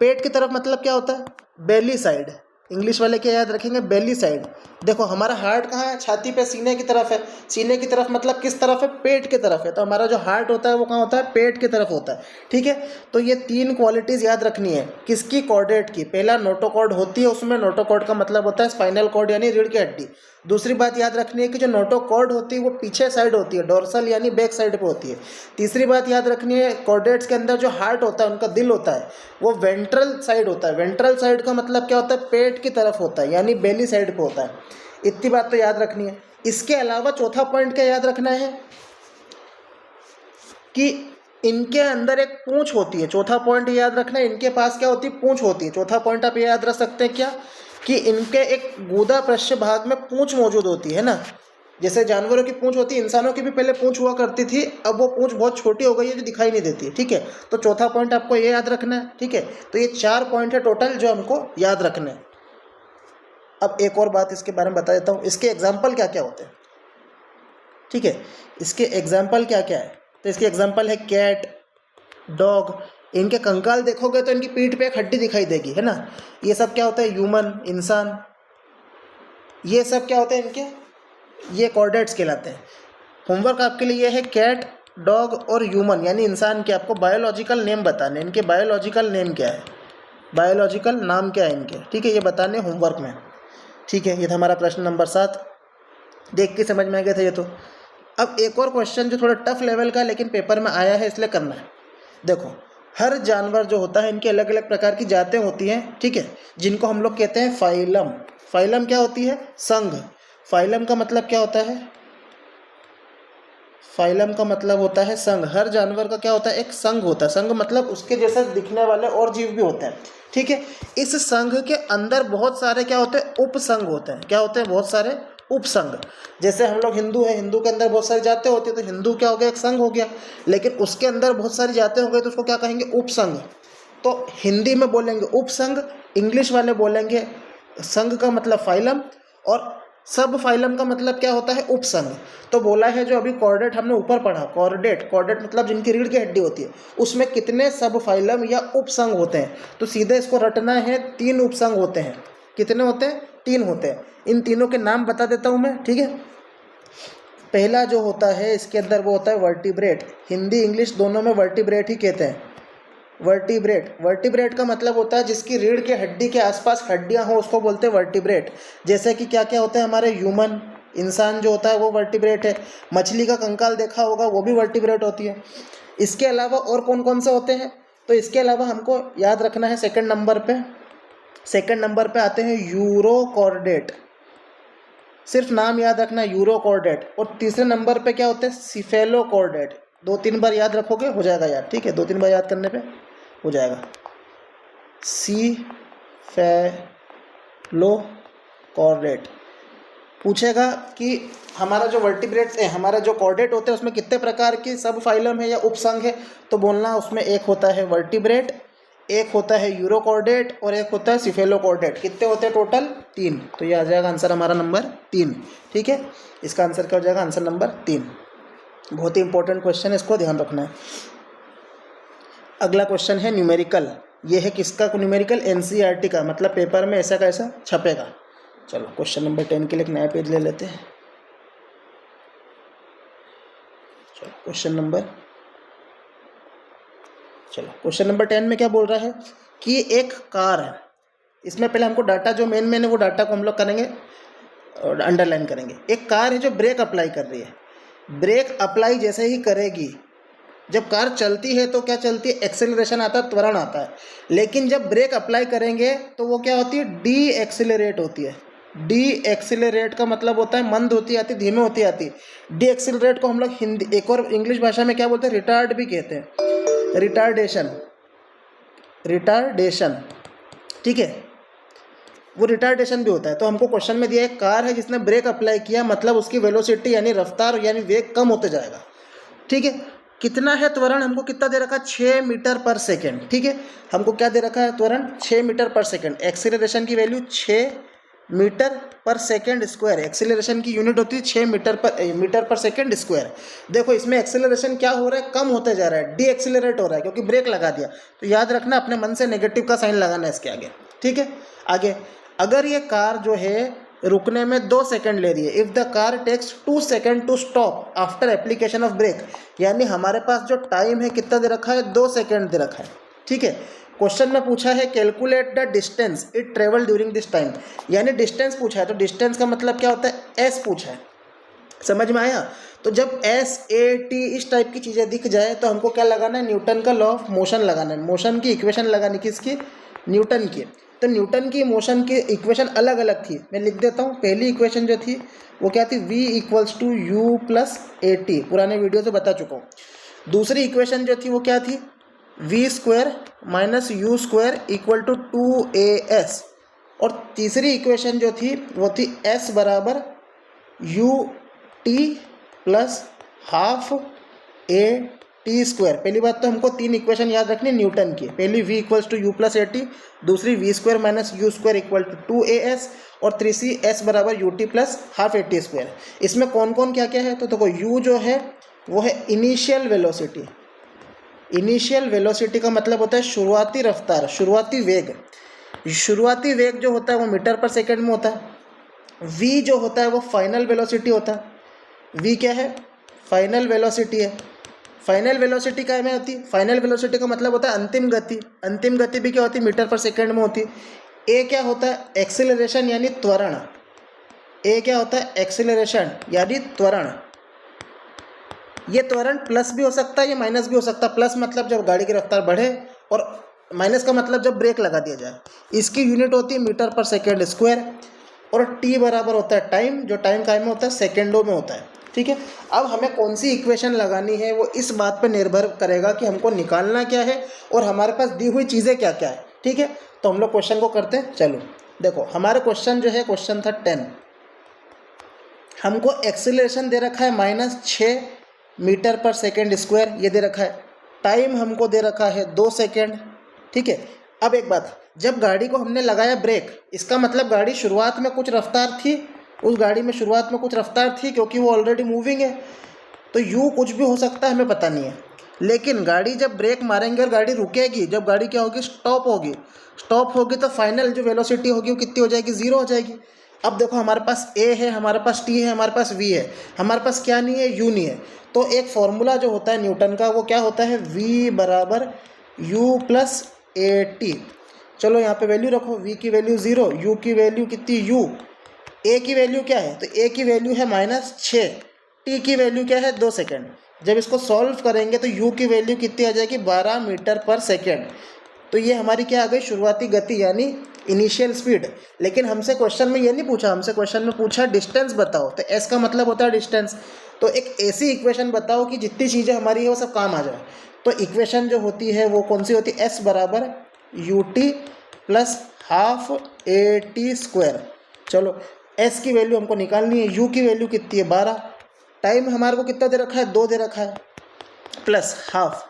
पेट की तरफ मतलब क्या होता है, बेली साइड। इंग्लिश वाले क्या याद रखेंगे, बेली साइड। देखो हमारा हार्ट कहाँ है, छाती पे सीने की तरफ है। सीने की तरफ मतलब किस तरफ है, पेट की तरफ है। तो हमारा जो हार्ट होता है वो कहाँ होता है, पेट की तरफ होता है, ठीक है। तो ये तीन क्वालिटीज़ याद रखनी है किसकी, कॉर्डेट की। पहला नोटोकॉर्ड होती है, उसमें नोटोकॉर्ड का मतलब होता है स्पाइनल कॉर्ड यानी रीढ़ की हड्डी। दूसरी बात याद रखनी है कि जो नोटोकॉर्ड होती है वो पीछे साइड होती है, डोर्सल यानी बैक साइड पे होती है। तीसरी बात याद रखनी है कॉर्डेट्स के अंदर जो हार्ट होता है, उनका दिल होता है, वो वेंट्रल साइड होता है। वेंट्रल साइड का मतलब क्या होता है, पेट की तरफ होता है, यानी बेली साइड पे होता है। इतनी बात तो याद रखनी है। इसके अलावा चौथा पॉइंट क्या याद रखना है कि इनके अंदर एक पूंछ होती है। चौथा पॉइंट याद रखना है, इनके पास क्या होती है, पूंछ होती है। चौथा पॉइंट आप ये याद रख सकते हैं क्या, कि इनके एक गूदा पृष्ठ भाग में पूंछ मौजूद होती है ना। जैसे जानवरों की पूंछ होती है, इंसानों की भी पहले पूंछ हुआ करती थी, अब वो पूंछ बहुत छोटी हो गई है जो दिखाई नहीं देती है, ठीक है। तो चौथा पॉइंट आपको ये याद रखना है, ठीक है। तो ये 4 पॉइंट है टोटल जो हमको याद रखना है। अब एक और बात इसके बारे में बता देता हूँ, इसके एग्जाम्पल क्या क्या होते हैं, ठीक है। इसके एग्जाम्पल क्या क्या है, तो इसके एग्जाम्पल है कैट, डॉग। इनके कंकाल देखोगे तो इनकी पीठ पे एक हड्डी दिखाई देगी, है ना। ये सब क्या होता है, ह्यूमन, इंसान। ये सब क्या होते हैं इनके, ये कॉर्डेट्स कहलाते हैं। होमवर्क आपके लिए ये है, कैट, डॉग और ह्यूमन यानी इंसान के आपको बायोलॉजिकल नेम बताने, इनके बायोलॉजिकल नेम क्या है, बायोलॉजिकल नाम क्या है इनके, ठीक है, ये बताने होमवर्क में। ठीक है, ये था हमारा प्रश्न नंबर 7। देख के समझ में आ गया था ये तो। अब एक और क्वेश्चन जो थोड़ा टफ लेवल का लेकिन पेपर में आया है इसलिए करना है। देखो, हर जानवर जो होता है इनकी अलग अलग प्रकार की जातें होती हैं, ठीक है, जिनको हम लोग कहते हैं फाइलम। फाइलम क्या होती है? संघ। फाइलम का मतलब क्या होता है? फाइलम का मतलब होता है संघ। हर जानवर का क्या होता है? एक संघ होता है। संघ मतलब उसके जैसा दिखने वाले और जीव भी होते हैं, ठीक है। इस संघ के अंदर बहुत सारे क्या होते हैं? उपसंघ होते हैं। क्या होते हैं? बहुत सारे उपसंघ। जैसे हम लोग हिंदू हैं, हिंदू के अंदर बहुत सारी जातें होती है, तो हिंदू क्या हो गया? एक संघ हो गया। लेकिन उसके अंदर बहुत सारी जातें हो गई तो उसको क्या कहेंगे? उपसंघ। तो हिंदी में बोलेंगे उपसंघ, इंग्लिश वाले बोलेंगे संघ का मतलब फाइलम, और सब फाइलम का मतलब क्या होता है? उपसंघ। तो बोला है जो अभी कॉर्डेट हमने ऊपर पढ़ा, कॉर्डेट, कॉर्डेट मतलब जिनकी रीढ़ की हड्डी होती है, उसमें कितने सब फाइलम या उपसंघ होते हैं? तो सीधे इसको रटना है, 3 उपसंघ होते हैं। कितने होते हैं? 3 होते हैं। इन तीनों के नाम बता देता हूँ मैं, ठीक है। पहला जो होता है इसके अंदर वो होता है वर्टिब्रेट। हिंदी इंग्लिश दोनों में वर्टिब्रेट ही कहते हैं। वर्टिब्रेट, वर्टिब्रेट का मतलब होता है जिसकी रीढ़ के हड्डी के आसपास हड्डियां हो, उसको बोलते हैं वर्टिब्रेट। जैसे कि क्या क्या होता है हमारे? ह्यूमन, इंसान जो होता है वो वर्टिब्रेट है। मछली का कंकाल देखा होगा, वो भी वर्टिब्रेट होती है। इसके अलावा और कौन कौन से होते हैं? तो इसके अलावा हमको याद रखना है सेकंड नंबर पे, सेकंड नंबर पे आते हैं यूरोकॉर्डेट। सिर्फ नाम याद रखना, यूरोकॉर्डेट। और तीसरे नंबर पे क्या होते हैं? सिफेलोकॉर्डेट। 2-3 बार याद रखोगे हो जाएगा याद, ठीक है, 2-3 बार याद करने पे हो जाएगा। सिफेलोकॉर्डेट पूछेगा कि हमारा जो वर्टिब्रेट्स है, हमारा जो कॉर्डेट होते हैं उसमें कितने प्रकार की सब फाइलम है या उपसंघ है? तो बोलना उसमें एक होता है वर्टिब्रेट, एक होता है यूरोकॉर्डेट और एक होता है सिफेलोकॉर्डेट। कितने होते हैं टोटल? 3। तो ये आ जाएगा आंसर हमारा नंबर 3, ठीक है। इसका आंसर क्या हो जाएगा? Answer number 3। बहुत ही इंपॉर्टेंट क्वेश्चन है, इसको ध्यान रखना है। अगला क्वेश्चन है न्यूमेरिकल। ये है किसका न्यूमेरिकल? एनसीईआरटी का, मतलब पेपर में ऐसा कैसा छपेगा। चलो क्वेश्चन नंबर 10 के लिए एक नया पेज ले लेते हैं। चलो क्वेश्चन नंबर 10 में क्या बोल रहा है कि एक कार है। इसमें पहले हमको डाटा जो मेन है वो डाटा को हम लोग करेंगे और अंडरलाइन करेंगे। एक कार है जो ब्रेक अप्लाई कर रही है। ब्रेक अप्लाई जैसे ही करेगी, जब कार चलती है तो क्या चलती है? एक्सेलरेशन आता है, त्वरण आता है। लेकिन जब ब्रेक अप्लाई करेंगे तो वो क्या होती है? डी एक्सेलरेट होती है। डी एक्सेलरेट का मतलब होता है मंद होती आती, धीमे होती आती। डी एक्सेलरेट को हम लोग हिंदी, एक और इंग्लिश भाषा में क्या बोलते हैं? रिटार्ड भी कहते हैं, रिटार्डेशन, रिटार्डेशन, ठीक है, वो रिटार्डेशन भी होता है। तो हमको क्वेश्चन में दिया है कार है जिसने ब्रेक अप्लाई किया, मतलब उसकी वेलोसिटी यानी रफ्तार यानी वेग कम होते जाएगा, ठीक है। कितना है त्वरण? हमको कितना दे रखा है? 6 मीटर पर सेकेंड, ठीक है। हमको क्या दे रखा है? त्वरण 6 मीटर पर सेकेंड। एक्सीलरेशन की वैल्यू 6 मीटर पर सेकेंड स्क्वायर। एक्सीलरेशन की यूनिट होती है 6 मीटर पर सेकेंड स्क्वायर। देखो इसमें एक्सीलरेशन क्या हो रहा है? कम होते जा रहा है, डी एक्सीलरेट हो रहा है क्योंकि ब्रेक लगा दिया। तो याद रखना, अपने मन से नेगेटिव का साइन लगाना है इसके आगे, ठीक है। आगे, अगर ये कार जो है रुकने में 2 सेकंड ले रही है, if the car takes 2 second to stop after application of brake, यानी हमारे पास जो टाइम है कितना दे रखा है? 2 सेकंड दे रखा है, ठीक है। क्वेश्चन में पूछा है calculate the distance it travel during this time, यानी डिस्टेंस पूछा है। तो डिस्टेंस का मतलब क्या होता है? एस पूछा है, समझ में आया। तो जब एस ए टी इस टाइप की चीज़ें दिख जाए तो हमको क्या लगाना है? न्यूटन का लॉ ऑफ मोशन लगाना है। मोशन की इक्वेशन लगानी, किसकी? न्यूटन की। तो न्यूटन की मोशन की इक्वेशन अलग अलग थी, मैं लिख देता हूँ। पहली इक्वेशन जो थी वो क्या थी? v equals to u plus a t, पुराने वीडियो से बता चुका हूँ। दूसरी इक्वेशन जो थी वो क्या थी? v square minus u square equal to 2as। और तीसरी इक्वेशन जो थी वो थी s बराबर u t plus half a t square. पहली बात तो हमको 3 इक्वेशन याद रखनी न्यूटन की। पहली v equals to u plus a t, दूसरी v square minus u square equal to 2as, और तीसरी s बराबर u t plus half a t square. इसमें कौन कौन क्या क्या है? तो देखो u जो है वो है इनिशियल वेलोसिटी। इनिशियल वेलोसिटी का मतलब होता है शुरुआती रफ्तार, शुरुआती वेग। शुरुआती वेग जो होता है वो मीटर पर सेकेंड में होता है। v जो होता है वो फाइनल वेलोसिटी होता है। v क्या है? फाइनल वेलोसिटी है। फाइनल वेलोसिटी क्या में होती है? फाइनल वेलोसिटी का मतलब होता है अंतिम गति। अंतिम गति भी क्या होती है? मीटर पर सेकेंड में होती है। ए क्या होता है? एक्सीलरेशन यानी त्वरण। ए क्या होता है? एक्सीलरेशन यानी त्वरण। ये त्वरण प्लस भी हो सकता है, ये माइनस भी हो सकता है। प्लस मतलब जब गाड़ी की रफ्तार बढ़े, और माइनस का मतलब जब ब्रेक लगा दिया जाए। इसकी यूनिट होती है मीटर पर सेकेंड स्क्वायर, और टी बराबर होता है टाइम, जो टाइम काय में होता है? सेकेंडों में होता है। ठीक है, अब हमें कौन सी इक्वेशन लगानी है वो इस बात पर निर्भर करेगा कि हमको निकालना क्या है और हमारे पास दी हुई चीज़ें क्या क्या है। ठीक है, तो हम लोग क्वेश्चन को करते हैं। चलो देखो, हमारा क्वेश्चन जो है, क्वेश्चन था 10। हमको एक्सीलरेशन दे रखा है -6 मीटर पर सेकेंड स्क्वायर, ये दे रखा है। टाइम हमको दे रखा है 2 सेकेंड। ठीक है, अब एक बात, जब गाड़ी को हमने लगाया ब्रेक, इसका मतलब गाड़ी शुरुआत में कुछ रफ्तार थी, उस गाड़ी में शुरुआत में कुछ रफ्तार थी क्योंकि वो ऑलरेडी मूविंग है। तो यू कुछ भी हो सकता है, हमें पता नहीं है। लेकिन गाड़ी जब ब्रेक मारेंगे और गाड़ी रुकेगी, जब गाड़ी क्या होगी? स्टॉप होगी। स्टॉप होगी तो फाइनल जो वेलोसिटी होगी वो कितनी हो जाएगी? 0 हो जाएगी। अब देखो, हमारे पास ए है, हमारे पास टी है, हमारे पास वी है, हमारे पास क्या नहीं है? यू नहीं है। तो एक फॉर्मूला जो होता है न्यूटन का, वो क्या होता है? वी बराबर यू प्लस ए टी। चलो यहाँ पे वैल्यू रखो, वी की वैल्यू 0, यू की वैल्यू कितनी? यू। ए की वैल्यू क्या है? तो ए की वैल्यू है -6, टी की वैल्यू क्या है? 2 सेकेंड। जब इसको सॉल्व करेंगे तो यू की वैल्यू कितनी आ जाएगी? 12 मीटर पर सेकेंड। तो ये हमारी क्या आ गई? शुरुआती गति यानी इनिशियल स्पीड। लेकिन हमसे क्वेश्चन में ये नहीं पूछा, हमसे क्वेश्चन में पूछा डिस्टेंस बताओ। तो एस का मतलब होता है डिस्टेंस। तो एक ऐसी इक्वेशन बताओ कि जितनी चीज़ें हमारी है वो सब काम आ जाए। तो इक्वेशन जो होती है वो कौन सी होती है? एस बराबर u t plus half a t square. चलो, एस की वैल्यू हमको निकालनी है। यू की वैल्यू कितनी है? 12। टाइम हमारे को कितना दे रखा है? 2 दे रखा है, प्लस हाफ।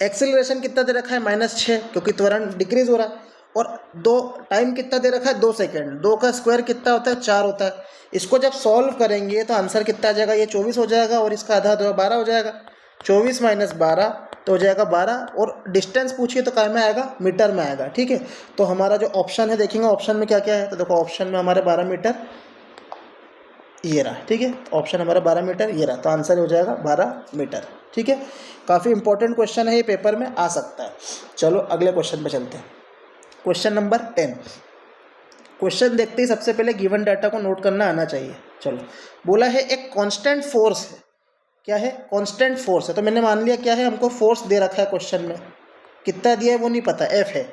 एक्सेलरेशन कितना दे रखा है? -6, क्योंकि त्वरण डिक्रीज हो रहा है। और 2 टाइम कितना दे रखा है? 2 सेकेंड। 2 का स्क्वायर कितना होता है? 4 होता है। इसको जब सॉल्व करेंगे तो आंसर कितना आ जाएगा? ये 24 हो जाएगा, और इसका आधा 12 हो जाएगा। 24 - 12 तो हो जाएगा 12। और डिस्टेंस पूछिए तो क्या में आएगा? मीटर में आएगा। ठीक है, तो हमारा जो ऑप्शन है, देखेंगे ऑप्शन में क्या क्या है। तो देखो, ऑप्शन में हमारे 12 मीटर ये रहा। ठीक है, ऑप्शन हमारा 12 मीटर ये रहा, तो आंसर हो जाएगा 12 मीटर। ठीक है, काफ़ी इंपॉर्टेंट क्वेश्चन है, ये पेपर में आ सकता है। चलो अगले क्वेश्चन पे चलते हैं। Question number 10। क्वेश्चन देखते ही सबसे पहले गिवन डाटा को नोट करना आना चाहिए। चलो, बोला है एक कांस्टेंट फोर्स है। क्या है? कांस्टेंट फोर्स है। तो मैंने मान लिया क्या है, हमको फोर्स दे रखा है क्वेश्चन में। कितना दिया है वो नहीं पता, एफ है।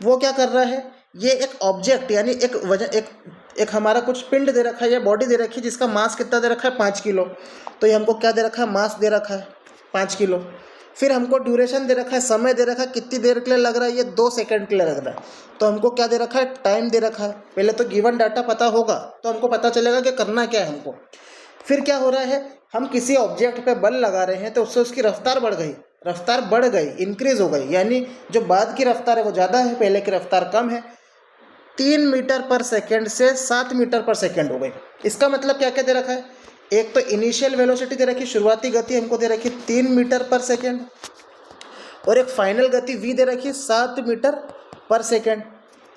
वो क्या कर रहा है? ये एक ऑब्जेक्ट यानी एक वजन, एक हमारा कुछ पिंड दे रखा है या बॉडी दे रखी है, जिसका मास कितना दे रखा है? 5 किलो। तो ये हमको क्या दे रखा है? मास दे रखा है 5 किलो। फिर हमको ड्यूरेशन दे रखा है, समय दे रखा है, कितनी देर के लिए लग रहा है? ये 2 सेकंड के लिए लग रहा है। तो हमको क्या दे रखा है? टाइम दे रखा है। पहले तो गिवन डाटा पता होगा तो हमको पता चलेगा कि करना क्या है हमको। फिर क्या हो रहा है? हम किसी ऑब्जेक्ट पे बल लगा रहे हैं तो उससे उसकी रफ्तार बढ़ गई। रफ्तार बढ़ गई, इंक्रीज हो गई, यानी जो बाद की रफ्तार है वो ज़्यादा है, पहले की रफ्तार कम है। 3 मीटर पर सेकेंड से 7 मीटर पर सेकेंड हो गई। इसका मतलब क्या क्या दे रखा है? एक तो इनिशियल वेलोसिटी दे रखी, शुरुआती गति हमको दे रखी 3 मीटर पर सेकेंड, और एक फाइनल गति v दे रखी 7 मीटर पर सेकेंड।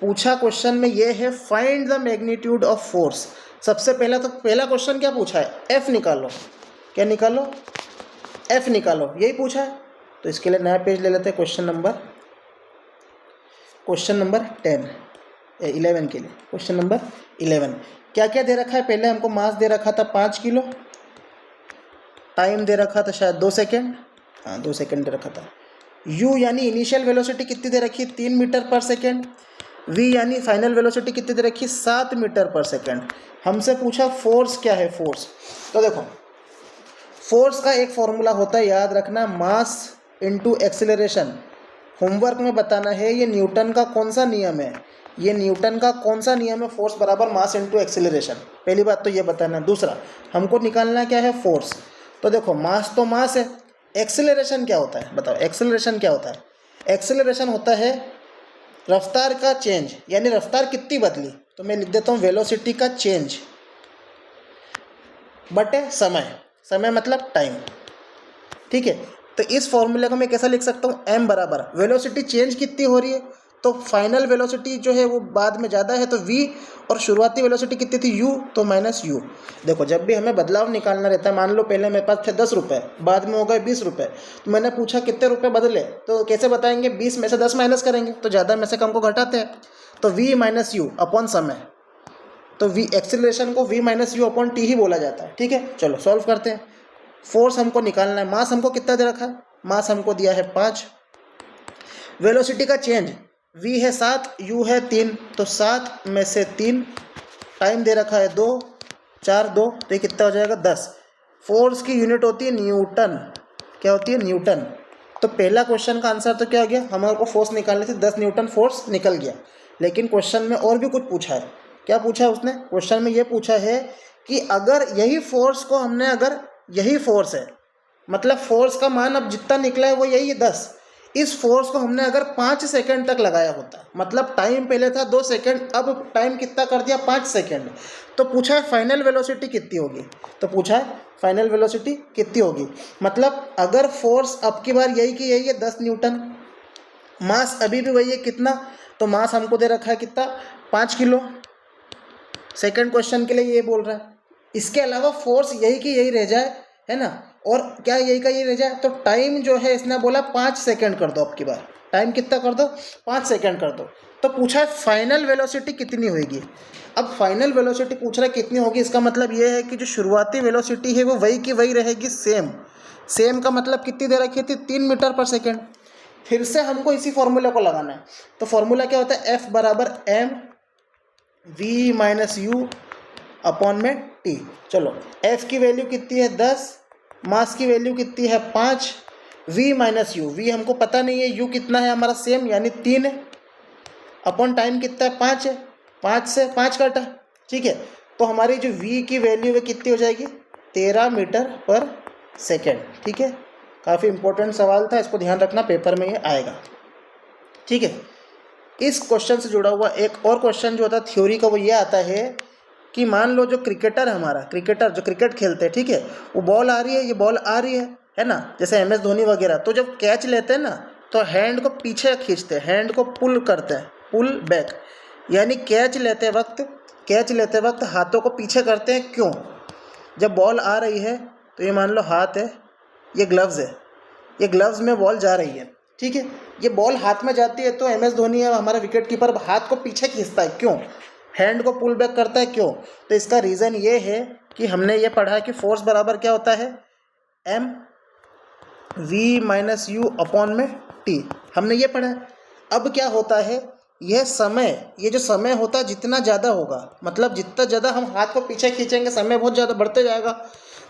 पूछा क्वेश्चन में ये है, find the magnitude of force. सबसे पहला तो पहला क्वेश्चन क्या पूछा है? एफ निकालो। क्या निकालो? एफ निकालो, यही पूछा है। तो इसके लिए नया पेज ले लेते हैं। क्वेश्चन नंबर 11 के लिए। क्वेश्चन नंबर 11 क्या क्या दे रखा है? पहले हमको मास दे रखा था 5 किलो, टाइम दे रखा था शायद 2 सेकेंड, हाँ 2 सेकेंड दे रखा था। u यानी इनिशियल वेलोसिटी कितनी दे रखी? 3 मीटर पर सेकेंड। v यानी फाइनल वेलोसिटी कितनी दे रखी? 7 मीटर पर सेकेंड। हमसे पूछा फोर्स क्या है? फोर्स, तो देखो फोर्स का एक फॉर्मूला होता है, याद रखना, मास इनटू एक्सीलरेशन। होमवर्क में बताना है ये न्यूटन का कौन सा नियम है, ये न्यूटन का कौन सा नियम है? फोर्स बराबर मास इनटू एक्सीलरेशन। पहली बात तो ये बताना। दूसरा, हमको निकालना क्या है? फोर्स। तो देखो, मास तो मास है, एक्सीलरेशन क्या होता है? बताओ, एक्सीलरेशन क्या होता है? एक्सीलरेशन होता है रफ्तार का चेंज, यानी रफ्तार कितनी बदली। तो मैं लिख देता हूँ वेलोसिटी का चेंज बटे समय। समय मतलब टाइम। ठीक है, तो इस फॉर्मूले को मैं कैसा लिख सकता हूँ? m बराबर वेलोसिटी चेंज कितनी हो रही है, तो फाइनल वेलोसिटी जो है वो बाद में ज़्यादा है, तो v, और शुरुआती वेलोसिटी कितनी थी u, तो माइनस u। देखो जब भी हमें बदलाव निकालना रहता है, मान लो पहले मेरे पास थे 10 रुपये, बाद में हो गए 20 रुपये, तो मैंने पूछा कितने रुपये बदले, तो कैसे बताएंगे, 20 में से 10 माइनस करेंगे, तो ज़्यादा में से कम को घटाते हैं, तो v माइनस यू अपॉन समय, तो v एक्सीलरेशन को v minus u upon t ही बोला जाता है। ठीक है, चलो सॉल्व करते हैं। फोर्स हमको निकालना है, मास हमको कितना दे रखा है, मास हमको दिया है 5, वेलोसिटी का चेंज v है 7, u है 3, तो 7 में से 3, टाइम दे रखा है 2, 4 2, तो ये कितना हो जाएगा 10। फोर्स की यूनिट होती है न्यूटन, क्या होती है, न्यूटन। तो पहला क्वेश्चन का आंसर तो क्या हो गया, हमारे को फोर्स निकालने से 10 न्यूटन फोर्स निकल गया। लेकिन क्वेश्चन में और भी कुछ पूछा है। क्या पूछा है उसने, क्वेश्चन में ये पूछा है कि अगर यही फोर्स को हमने, अगर यही फोर्स है, मतलब फोर्स का मान अब जितना निकला है वो यही है 10, इस फोर्स को हमने अगर 5 सेकंड तक लगाया होता, मतलब टाइम पहले था 2 सेकंड, अब टाइम कितना कर दिया 5 सेकंड, तो पूछा है फाइनल वेलोसिटी कितनी होगी, तो पूछा है फाइनल वेलोसिटी कितनी होगी। मतलब अगर फोर्स अब की बार यही की यही है 10 न्यूटन, मास अभी भी वही है कितना, तो मास हमको दे रखा है कितना, 5 किलो। सेकंड क्वेश्चन के लिए ये बोल रहा है। इसके अलावा फोर्स यही की यही रह जाए, है ना, और क्या यही का यही रह जाए, तो टाइम जो है इसने बोला 5 सेकंड कर दो, अब की बार टाइम कितना कर दो, 5 सेकंड कर दो। तो पूछा है फाइनल वेलोसिटी कितनी होगी। अब फाइनल वेलोसिटी पूछ रहा है कितनी होगी, इसका मतलब ये है कि जो शुरुआती वेलोसिटी है वो वही की वही रहेगी, सेम का मतलब कितनी दे रखी थी, 3 मीटर पर सेकेंड। फिर से हमको इसी फॉर्मूले को लगाना है। तो फॉर्मूला क्या होता है, F बराबर m v minus u upon में टी। चलो F की वैल्यू कितनी है 10, मास की वैल्यू कितनी है 5, v माइनस यू, v हमको पता नहीं है, u कितना है हमारा सेम यानी 3 है, अपॉन टाइम कितना है 5 है, 5 से 5 काटा, ठीक है। तो हमारी जो v की वैल्यू है कितनी हो जाएगी, 13 मीटर पर सेकेंड। ठीक है, काफ़ी इंपॉर्टेंट सवाल था, इसको ध्यान रखना, पेपर में ये आएगा। ठीक है, इस क्वेश्चन से जुड़ा हुआ एक और क्वेश्चन जो होता है थ्योरी का, वो ये आता है कि मान लो जो क्रिकेटर है हमारा, क्रिकेटर जो क्रिकेट खेलते हैं, ठीक है, वो बॉल आ रही है, ये बॉल आ रही है ना, जैसे MS धोनी वगैरह, तो जब कैच लेते हैं ना तो हैंड को पीछे खींचते हैं, हैंड को पुल करते हैं, पुल बैक, यानी कैच लेते वक्त हाथों को पीछे करते हैं। क्यों, जब बॉल आ रही है तो ये मान लो हाथ है, ये ग्लव्स है, ये ग्लव्स में बॉल जा रही है, ठीक है, ये बॉल हाथ में जाती है तो MS धोनी है हमारा विकेट कीपर, हाथ को पीछे खींचता है, क्यों, हैंड को पुल बैक करता है, क्यों, तो इसका रीज़न ये है कि हमने ये पढ़ा है कि फोर्स बराबर क्या होता है, m v minus u upon में t, हमने ये पढ़ा है। अब क्या होता है, यह समय, ये जो समय होता है जितना ज़्यादा होगा, मतलब जितना ज़्यादा हम हाथ को पीछे खींचेंगे समय बहुत ज़्यादा बढ़ते जाएगा,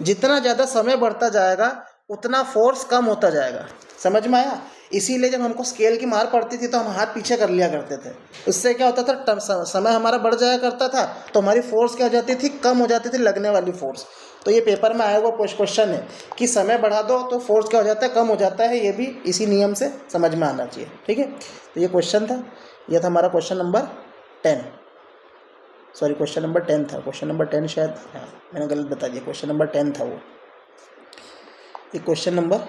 जितना ज़्यादा समय बढ़ता जाएगा उतना फोर्स कम होता जाएगा। समझ में आया। इसीलिए जब हमको स्केल की मार पड़ती थी तो हम हाथ पीछे कर लिया करते थे, उससे क्या होता था, समय हमारा बढ़ जाया करता था, तो हमारी फोर्स क्या हो जाती थी, कम हो जाती थी, लगने वाली फोर्स। तो ये पेपर में आया हुआ क्वेश्चन है कि समय बढ़ा दो तो फोर्स क्या हो जाता है, कम हो जाता है, ये भी इसी नियम से समझ में आना चाहिए। ठीक है, तो ये क्वेश्चन था, यह था हमारा question number 10, sorry question number 10 था, क्वेश्चन नंबर 10 शायद, हाँ मैंने गलत बता दिया, क्वेश्चन नंबर 10 था वो, ये क्वेश्चन नंबर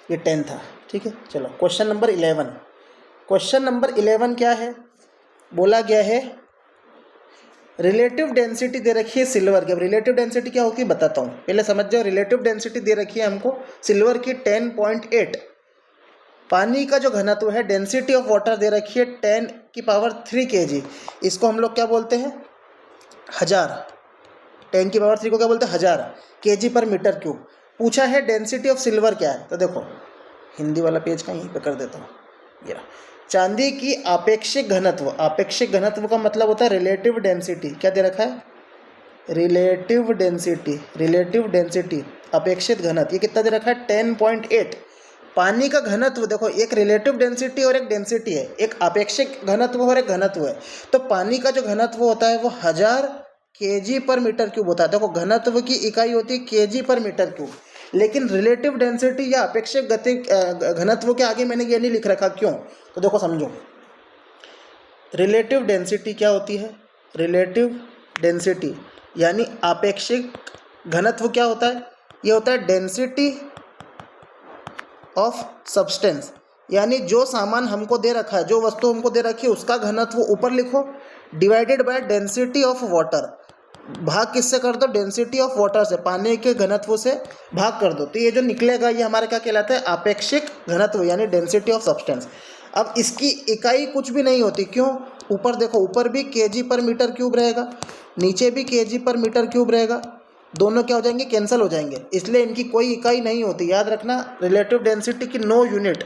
ये 10 था। ठीक है, चलो क्वेश्चन नंबर 11। क्वेश्चन नंबर 11 क्या है, बोला गया है रिलेटिव डेंसिटी दे रखी है सिल्वर की। अब रिलेटिव डेंसिटी क्या होती है बताता हूँ, पहले समझ जाओ। रिलेटिव डेंसिटी दे रखी है हमको सिल्वर की 10.8, पानी का जो घनत्व है, डेंसिटी ऑफ वाटर दे रखी है 10⁻³ kg, इसको हम लोग क्या बोलते हैं, 1000, 10⁻³ को क्या बोलते हैं, 1000 kg पर मीटर क्यूब। पूछा है डेंसिटी ऑफ सिल्वर क्या है, तो देखो हिंदी वाला पेज का यहीं पे कर देता हूँ, ये चांदी की आपेक्षिक घनत्व, आपेक्षिक घनत्व का मतलब होता है रिलेटिव डेंसिटी, क्या दे रखा है, रिलेटिव डेंसिटी अपेक्षित घनत्व, ये कितना दे रखा है 10.8। पानी का घनत्व देखो, एक रिलेटिव डेंसिटी और एक डेंसिटी है, एक अपेक्षिक घनत्व और एक घनत्व है। तो पानी का जो घनत्व होता है वो 1000 kg पर मीटर क्यूब होता है। देखो घनत्व की इकाई होती है kg पर मीटर क्यूब, लेकिन रिलेटिव डेंसिटी या अपेक्षिक गति घनत्व के आगे मैंने ये नहीं लिख रखा, क्यों, तो देखो समझो। रिलेटिव डेंसिटी क्या होती है, रिलेटिव डेंसिटी यानी आपेक्षिक घनत्व क्या होता है, ये होता है डेंसिटी ऑफ सब्सटेंस, यानी जो सामान हमको दे रखा है, जो वस्तु हमको दे रखी है उसका घनत्व ऊपर लिखो, divided by density of water, भाग किससे कर दो, डेंसिटी ऑफ वाटर से, पानी के घनत्व से भाग कर दो। तो ये जो निकलेगा ये हमारा क्या कहलाता है, आपेक्षिक घनत्व यानी डेंसिटी ऑफ सब्सटेंस। अब इसकी इकाई कुछ भी नहीं होती, क्यों, ऊपर देखो, ऊपर भी केजी पर मीटर क्यूब रहेगा, नीचे भी केजी पर मीटर क्यूब रहेगा, दोनों क्या हो जाएंगे, कैंसिल हो जाएंगे, इसलिए इनकी कोई इकाई नहीं होती। याद रखना रिलेटिव डेंसिटी की नो यूनिट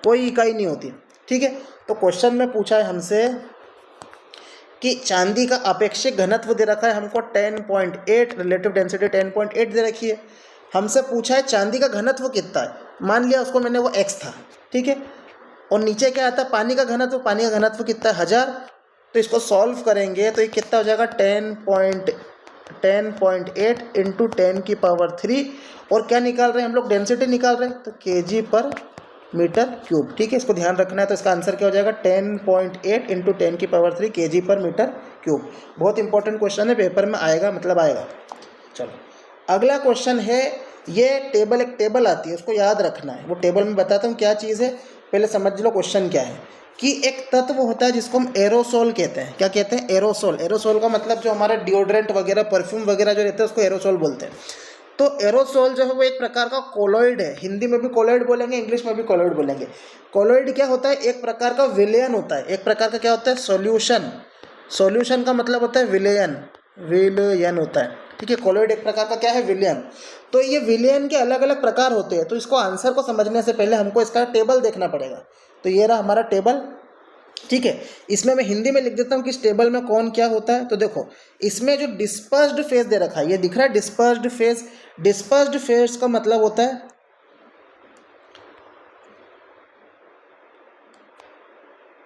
कोई इकाई नहीं होती, ठीक है। तो क्वेश्चन में पूछा है हमसे कि चांदी का अपेक्षिक घनत्व दे रखा है हमको 10.8, रिलेटिव डेंसिटी 10.8 दे रखी है। हमसे पूछा है चांदी का घनत्व कितना है, मान लिया उसको मैंने वो x था, ठीक है, और नीचे क्या आता है पानी का घनत्व, पानी का घनत्व कितना है 1000। तो इसको सॉल्व करेंगे तो ये कितना हो जाएगा 10.8 इंटू 10⁻³ और क्या निकाल रहे हैं हम लोग, डेंसिटी निकाल रहे हैं, तो केजी पर मीटर क्यूब, ठीक है, इसको ध्यान रखना है। तो इसका आंसर क्या हो जाएगा 10.8 इंटू 10⁻³ केजी पर मीटर क्यूब। बहुत इंपॉर्टेंट क्वेश्चन है, पेपर में आएगा, मतलब आएगा। चलो अगला क्वेश्चन है, ये टेबल, एक टेबल आती है उसको याद रखना है। वो टेबल में बताता हूँ क्या चीज़ है, पहले समझ लो क्वेश्चन क्या है। कि एक तत्व होता है जिसको हम एरोसोल कहते हैं। क्या कहते हैं, एरोसोल। एरोसोल का मतलब जो हमारे डिओड्रेंट वगैरह, परफ्यूम वगैरह जो रहते हैं उसको एरोसोल बोलते हैं। तो एरोसोल जो है वो एक प्रकार का कोलॉइड है, हिंदी में भी कोलॉइड बोलेंगे, इंग्लिश में भी कोलॉइड बोलेंगे। कोलॉइड क्या होता है, एक प्रकार का विलयन होता है, एक प्रकार का क्या होता है, सॉल्यूशन। सॉल्यूशन का मतलब होता है विलयन होता है, ठीक है। कोलॉइड एक प्रकार का क्या है, विलयन। तो ये विलयन के अलग अलग प्रकार होते हैं। तो इसको आंसर को समझने से पहले हमको इसका टेबल देखना पड़ेगा। तो ये रहा हमारा टेबल, ठीक है। इसमें मैं हिंदी में लिख देता हूँ कि इस टेबल में कौन क्या होता है। तो देखो इसमें जो डिस्पर्स्ड फेज दे रखा है, ये दिख रहा है डिस्पर्स्ड फेज। डिस्पर्स्ड फेज का मतलब होता है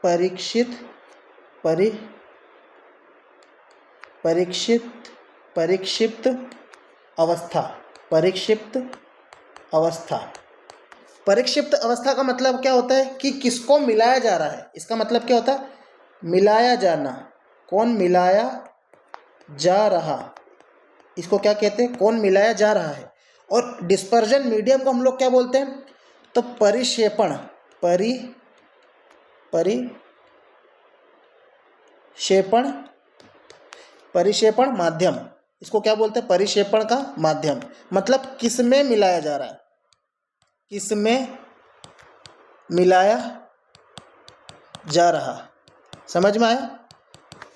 परिक्षिप्त अवस्था। परिक्षिप्त अवस्था का मतलब क्या होता है कि किसको मिलाया जा रहा है। इसका मतलब क्या होता है, मिलाया जाना। कौन मिलाया जा रहा, इसको क्या कहते हैं, कौन मिलाया जा रहा है। और डिस्पर्जन मीडियम को हम लोग क्या बोलते हैं, तो परिक्षेपण परिक्षेपण माध्यम, इसको क्या बोलते हैं, परिक्षेपण का माध्यम। मतलब किसमें मिलाया जा रहा है, किसमें मिलाया जा रहा, समझ में आया।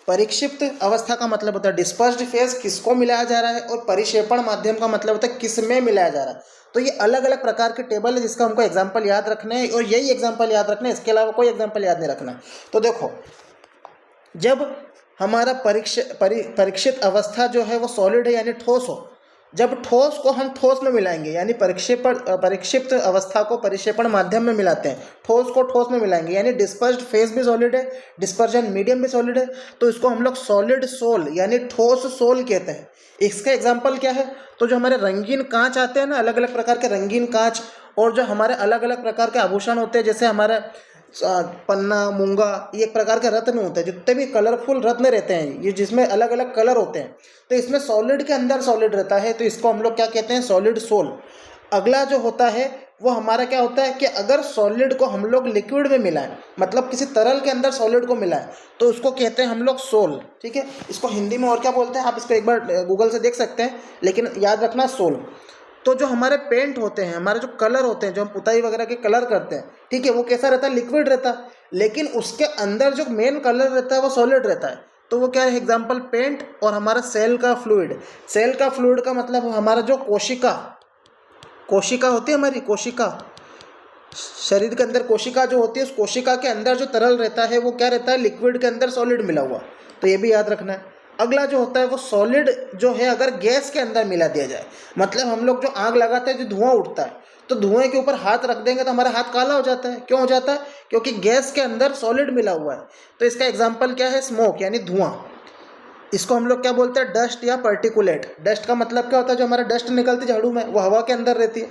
परिक्षिप्त अवस्था का मतलब होता है डिस्पर्स्ड फेज, किसको मिलाया जा रहा है, और परिक्षेपण माध्यम का मतलब होता है किसमें मिलाया जा रहा है। तो ये अलग अलग प्रकार के टेबल है जिसका हमको एग्जांपल याद रखना है, और यही एग्जांपल याद रखना है, इसके अलावा कोई एग्जांपल याद नहीं रखना। तो देखो जब हमारा परीक्षित अवस्था जो है वो सॉलिड है यानी ठोस हो, जब ठोस को हम ठोस में मिलाएंगे यानी परिक्षिप्त अवस्था को परिक्षेपण माध्यम में मिलाते हैं, ठोस को ठोस में मिलाएंगे यानी डिस्पर्स्ड फेज भी सॉलिड है, डिस्पर्जन मीडियम भी सॉलिड है, तो इसको हम लोग सॉलिड सोल यानी ठोस सोल कहते हैं। इसका एग्जाम्पल क्या है, तो जो हमारे रंगीन कांच आते हैं ना, अलग अलग प्रकार के रंगीन कांच, और जो हमारे अलग अलग प्रकार के आभूषण होते हैं, जैसे हमारे पन्ना, मूंगा, ये एक प्रकार के रत्न होते हैं, जितने भी कलरफुल रत्न रहते हैं ये, जिसमें अलग अलग कलर होते हैं, तो इसमें सॉलिड के अंदर सॉलिड रहता है, तो इसको हम लोग क्या कहते हैं, सॉलिड सोल। अगला जो होता है वो हमारा क्या होता है कि अगर सॉलिड को हम लोग लिक्विड में मिलाएं, मतलब किसी तरल के अंदर सॉलिड को मिलाएं, तो उसको कहते हैं हम लोग सोल, ठीक है। इसको हिंदी में और क्या बोलते हैं, आप इसको एक बार गूगल से देख सकते हैं, लेकिन याद रखना सोल। तो जो हमारे पेंट होते हैं, हमारे जो कलर होते हैं, जो हम पुताई वगैरह के कलर करते हैं, ठीक है, वो कैसा रहता है, लिक्विड रहता है, लेकिन उसके अंदर जो मेन कलर रहता है वो सॉलिड रहता है। तो वो क्या है, एग्जाम्पल पेंट और हमारा सेल का फ्लूइड। सेल का फ्लूइड का मतलब हमारा जो कोशिका होती है, हमारी कोशिका, शरीर के अंदर कोशिका जो होती है, उस कोशिका के अंदर जो तरल रहता है वो क्या रहता है, लिक्विड के अंदर सॉलिड मिला हुआ। तो ये भी याद रखना है। अगला जो होता है वो सॉलिड जो है अगर गैस के अंदर मिला दिया जाए, मतलब हम लोग जो आग लगाते हैं, जो धुआं उठता है, तो धुएं के ऊपर हाथ रख देंगे तो हमारा हाथ काला हो जाता है। क्यों हो जाता है, क्योंकि गैस के अंदर सॉलिड मिला हुआ है। तो इसका एग्जाम्पल क्या है, स्मोक यानी धुआं। इसको हम लोग क्या बोलते हैं, डस्ट या पर्टिकुलेट। डस्ट का मतलब क्या होता है, जो हमारा डस्ट निकलती है झाड़ू में, वो हवा के अंदर रहती है,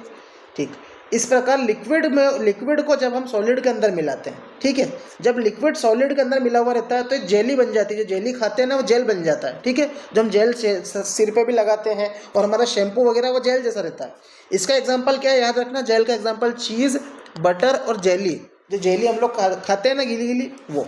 ठीक। इस प्रकार लिक्विड को जब हम सॉलिड के अंदर मिलाते हैं, ठीक है, जब लिक्विड सॉलिड के अंदर मिला हुआ रहता है तो एक जेली बन जाती है, जो जेली खाते हैं ना वो जेल बन जाता है, ठीक है, जो हम जेल सिर पे भी लगाते हैं और हमारा शैम्पू वगैरह वो जेल जैसा रहता है। इसका एग्जाम्पल क्या है, याद रखना, जेल का एग्जाम्पल चीज़, बटर और जेली, जो जेली हम लोग खाते हैं ना गीली गीली, वो।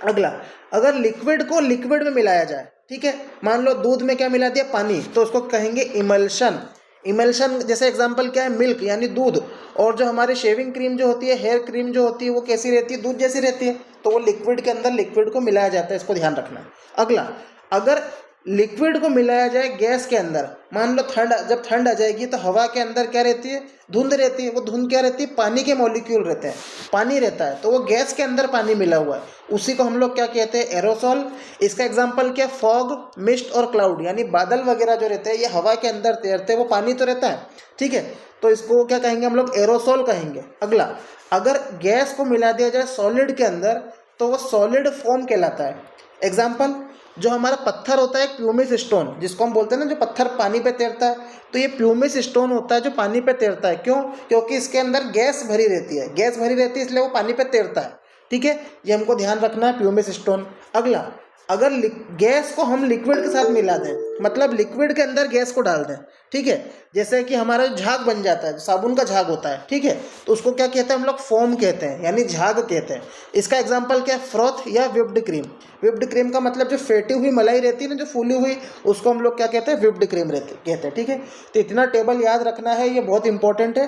अगला, अगर लिक्विड को लिक्विड में मिलाया जाए, ठीक है, मान लो दूध में क्या मिला दिया, पानी, तो उसको कहेंगे इमल्शन। इमल्शन जैसे एग्जांपल क्या है, मिल्क यानी दूध, और जो हमारी शेविंग क्रीम जो होती है, हेयर क्रीम जो होती है, वो कैसी रहती है, दूध जैसी रहती है, तो वो लिक्विड के अंदर लिक्विड को मिलाया जाता है, इसको ध्यान रखना है। अगला, अगर लिक्विड को मिलाया जाए गैस के अंदर, मान लो जब ठंड आ जाएगी तो हवा के अंदर क्या रहती है, धुंध रहती है, वो धुंध क्या रहती है, पानी के मॉलिक्यूल रहते हैं, पानी रहता है, तो वो गैस के अंदर पानी मिला हुआ है, उसी को हम लोग क्या कहते हैं, एरोसोल। इसका एग्जांपल क्या, फॉग, मिस्ट और क्लाउड, यानी बादल वगैरह जो रहते हैं ये हवा के अंदर तैरते हैं, वो पानी तो रहता है, ठीक है, तो इसको क्या कहेंगे हम लोग, एरोसोल कहेंगे। अगला, अगर गैस को मिला दिया जाए सॉलिड के अंदर तो वो सॉलिड फोम कहलाता है। एग्जाम्पल, जो हमारा पत्थर होता है, प्यूमिस स्टोन जिसको हम बोलते हैं ना, जो पत्थर पानी पे तैरता है, तो ये प्यूमिस स्टोन होता है जो पानी पे तैरता है। क्यों? क्योंकि इसके अंदर गैस भरी रहती है, गैस भरी रहती है इसलिए वो पानी पे तैरता है, ठीक है, ये हमको ध्यान रखना है, प्यूमिस स्टोन। अगला, अगर गैस को हम लिक्विड के साथ मिला दें, मतलब लिक्विड के अंदर गैस को डाल दें, ठीक है, जैसे कि हमारा झाग बन जाता है, साबुन का झाग होता है, ठीक है, तो उसको क्या कहते हैं हम लोग, फोम कहते हैं, यानी झाग कहते हैं। इसका एग्जांपल क्या है, फ्रोथ या व्हिप्ड क्रीम। व्हिप्ड क्रीम का मतलब जो फेटी हुई मलाई रहती है ना, जो फूली हुई, उसको हम लोग क्या कहते हैं, व्हिप्ड क्रीम कहते हैं, ठीक है। तो इतना टेबल याद रखना है, ये बहुत इंपॉर्टेंट है।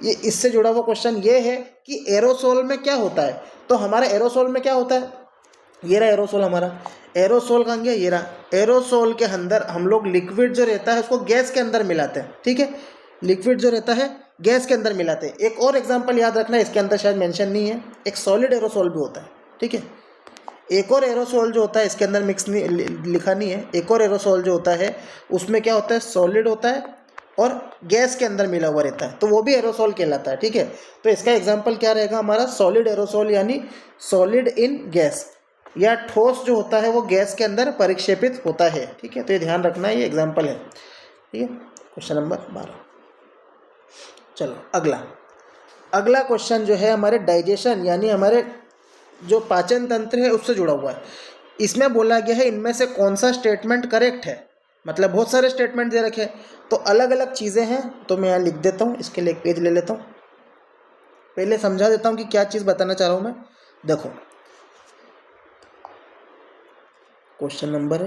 ये इससे जुड़ा हुआ क्वेश्चन ये है कि एरोसोल में क्या होता है, तो हमारा एरोसोल में क्या होता है, ये रहा एरोसोल हमारा, एरोसोल कहाँ गया, ये रहा। एरोसोल के अंदर हम लोग लिक्विड जो रहता है उसको गैस के अंदर मिलाते हैं, ठीक है, लिक्विड जो रहता है गैस के अंदर मिलाते हैं। एक और एग्जांपल याद रखना, इसके अंदर शायद मेंशन नहीं है, एक सॉलिड एरोसोल भी होता है, ठीक है, एक और एरोसोल जो होता है इसके अंदर मिक्स नहीं लिखा नहीं है, एक और एरोसोल जो होता है उसमें क्या होता है, सॉलिड होता है और गैस के अंदर मिला हुआ रहता है, तो वो भी एरोसोल कहलाता है, ठीक है। तो इसका एग्जाम्पल क्या रहेगा हमारा, सॉलिड एरोसोल, यानी सॉलिड इन गैस, या ठोस जो होता है वो गैस के अंदर परिक्षेपित होता है, ठीक है, तो ये ध्यान रखना, ये एग्जाम्पल है, ठीक है। Question number 12। चलो अगला क्वेश्चन जो है हमारे डाइजेशन यानी हमारे जो पाचन तंत्र है उससे जुड़ा हुआ है। इसमें बोला गया है इनमें से कौन सा स्टेटमेंट करेक्ट है, मतलब बहुत सारे स्टेटमेंट दे रखे हैं, तो अलग अलग चीज़ें हैं, तो मैं यहाँ लिख देता हूँ, इसके लिए एक पेज ले लेता हूँ, पहले समझा देता हूँ कि क्या चीज़ बताना चाह रहा हूँ मैं। देखो, क्वेश्चन नंबर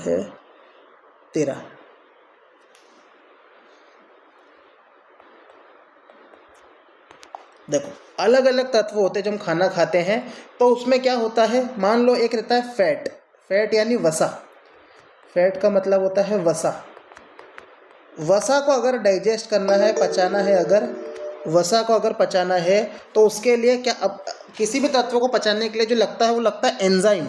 है 13। देखो, अलग अलग तत्व होते हैं जब हम खाना खाते हैं, तो उसमें क्या होता है, मान लो एक रहता है फैट, फैट यानी वसा, फैट का मतलब होता है वसा। वसा को अगर डाइजेस्ट करना है, पचाना है, अगर वसा को अगर पचाना है तो उसके लिए क्या, अब किसी भी तत्व को पचाने के लिए जो लगता है वो लगता है एंजाइम।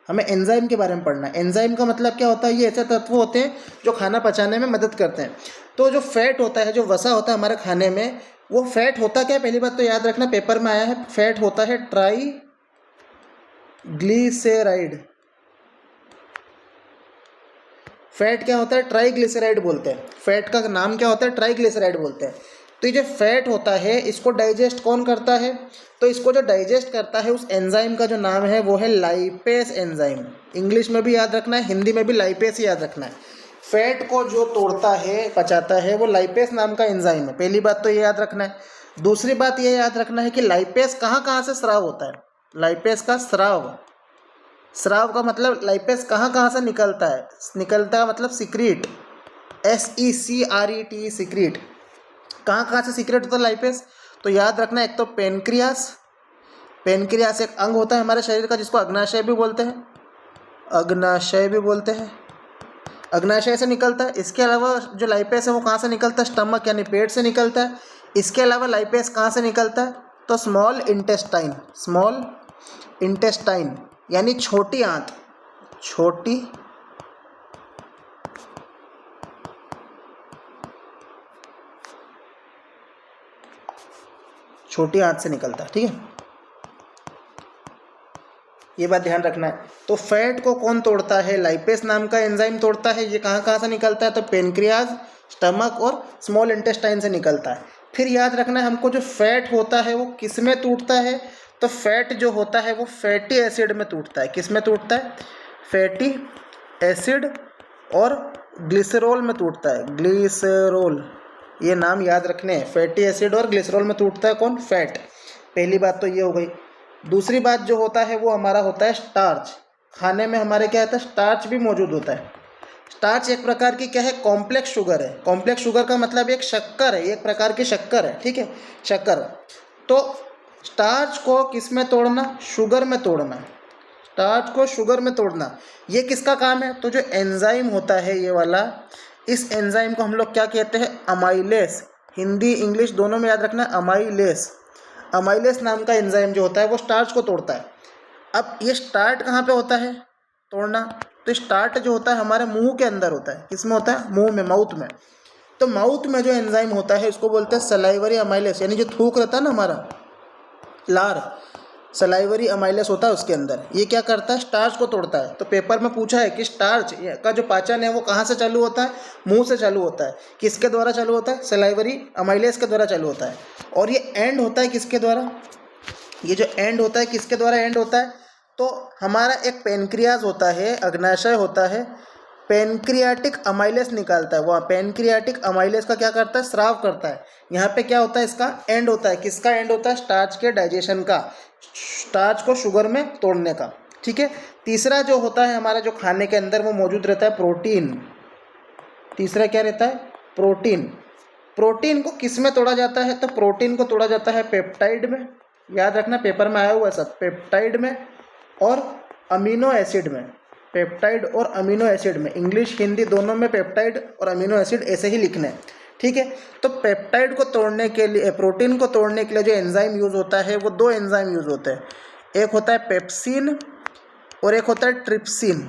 हमें एंजाइम के बारे में पढ़ना है। एंजाइम का मतलब क्या होता है, ये ऐसे तत्व होते हैं जो खाना पचाने में मदद करते हैं। तो जो फैट होता है, जो वसा होता है हमारे खाने में, वो फैट होता क्या है, पहली बात तो याद रखना, पेपर में आया है, फैट होता है ट्राइग्लिसराइड। फैट क्या होता है, ट्राइग्लिसराइड बोलते हैं, फैट का नाम क्या होता है, ट्राइग्लिसराइड बोलते हैं। तो ये जो फैट होता है इसको डाइजेस्ट कौन करता है, तो इसको जो डाइजेस्ट करता है उस एंजाइम का जो नाम है वो है लाइपेस एंजाइम। इंग्लिश में भी याद रखना है, हिंदी में भी लाइपेस ही याद रखना है। फैट को जो तोड़ता है, पचाता है, वो लाइपेस नाम का एंजाइम है, पहली बात तो ये याद रखना है। दूसरी बात ये याद रखना है कि लाइपेस कहाँ से स्राव होता है, लाइपेस का स्राव, स्राव का मतलब लाइपेस कहाँ से निकलता है, निकलता है मतलब सीक्रेट, SECRET, सीक्रेट। कहाँ से सीक्रेट होता है लाइपेस, तो याद रखना, एक तो पेनक्रियास, पेनक्रियास एक अंग होता है हमारे शरीर का जिसको अग्नाशय भी बोलते हैं, अग्नाशय भी बोलते हैं, अग्नाशय से निकलता है। इसके अलावा जो लाइपेस है वो कहाँ से निकलता है, स्टमक यानी पेट से निकलता है। इसके अलावा लाइपेस कहाँ से निकलता है, तो स्मॉल इंटेस्टाइन यानी छोटी आंत, छोटी आंत से निकलता है, ठीक है, ये बात ध्यान रखना है। तो फैट को कौन तोड़ता है, लाइपेस नाम का एंजाइम तोड़ता है। ये कहाँ से निकलता है, तो पेनक्रियाज, स्टमक और स्मॉल इंटेस्टाइन से निकलता है। फिर याद रखना है हमको, जो फैट होता है वो किस में टूटता है, तो फैट जो होता है वो फैटी एसिड में टूटता है। किस में टूटता है? फैटी एसिड और ग्लिसरॉल में टूटता है। ग्लिसरॉल, ये नाम याद रखने हैं। फैटी एसिड और ग्लिसरॉल में टूटता है कौन? फैट। पहली बात तो ये हो गई। दूसरी बात जो होता है वो हमारा होता है स्टार्च। खाने में हमारे क्या होता है? स्टार्च भी मौजूद होता है। स्टार्च एक प्रकार की क्या है? कॉम्प्लेक्स शुगर है। कॉम्प्लेक्स शुगर का मतलब एक शक्कर है, एक प्रकार की शक्कर है, ठीक है, शक्कर। तो स्टार्च को किस में तोड़ना? शुगर में तोड़ना। स्टार्च को शुगर में तोड़ना, ये किसका काम है? तो जो एंजाइम होता है ये वाला, इस एंजाइम को हम लोग क्या कहते हैं? अमाइलेस। हिंदी इंग्लिश दोनों में याद रखना, अमाइलेस। अमाइलेस नाम का एंजाइम जो होता है वो स्टार्च को तोड़ता है। अब ये स्टार्ट कहाँ पे होता है तोड़ना? तो स्टार्ट जो होता है हमारे मुंह के अंदर होता है। किस में होता है? मुंह में, माउथ में। तो माउथ में जो एंजाइम होता है उसको बोलते हैं सलाइवरी अमाइलेस, यानी जो थूक रहता है ना हमारा, लार, सलाइवरी अमाइलेस होता है उसके अंदर। ये क्या करता है? स्टार्च को तोड़ता है। तो पेपर में पूछा है कि स्टार्च का जो पाचन है वो कहाँ से चालू होता है? मुंह से चालू होता है। किसके द्वारा चालू होता है? सलाइवरी अमाइलेस के द्वारा चालू होता है। और ये एंड होता है किसके द्वारा? ये जो एंड होता है किसके द्वारा एंड होता है? तो हमारा एक पेनक्रियाज होता है, अग्नाशय होता है, पेनक्रियाटिक अमाइलेस निकालता है। वह पेनक्रियाटिक अमाइलेस का क्या करता है? स्राव करता है। यहाँ पे क्या होता है? इसका एंड होता है। किसका एंड होता है? स्टार्च के डाइजेशन का, स्टार्च को शुगर में तोड़ने का, ठीक है। तीसरा जो होता है हमारा, जो खाने के अंदर वो मौजूद रहता है, प्रोटीन। तीसरा क्या रहता है? प्रोटीन। प्रोटीन को किस में तोड़ा जाता है? तो प्रोटीन को तोड़ा जाता है पेप्टाइड में। याद रखना, पेपर में आया हुआ है सब, पेप्टाइड में और अमीनो एसिड में। पेप्टाइड और अमीनो एसिड में, इंग्लिश हिंदी दोनों में पेप्टाइड और अमीनो एसिड ऐसे ही लिखने हैं, ठीक है। तो पेप्टाइड को तोड़ने के लिए, प्रोटीन को तोड़ने के लिए जो एंजाइम यूज़ होता है वो दो एंजाइम यूज़ होते हैं। एक होता है पेप्सिन और एक होता है ट्रिप्सिन।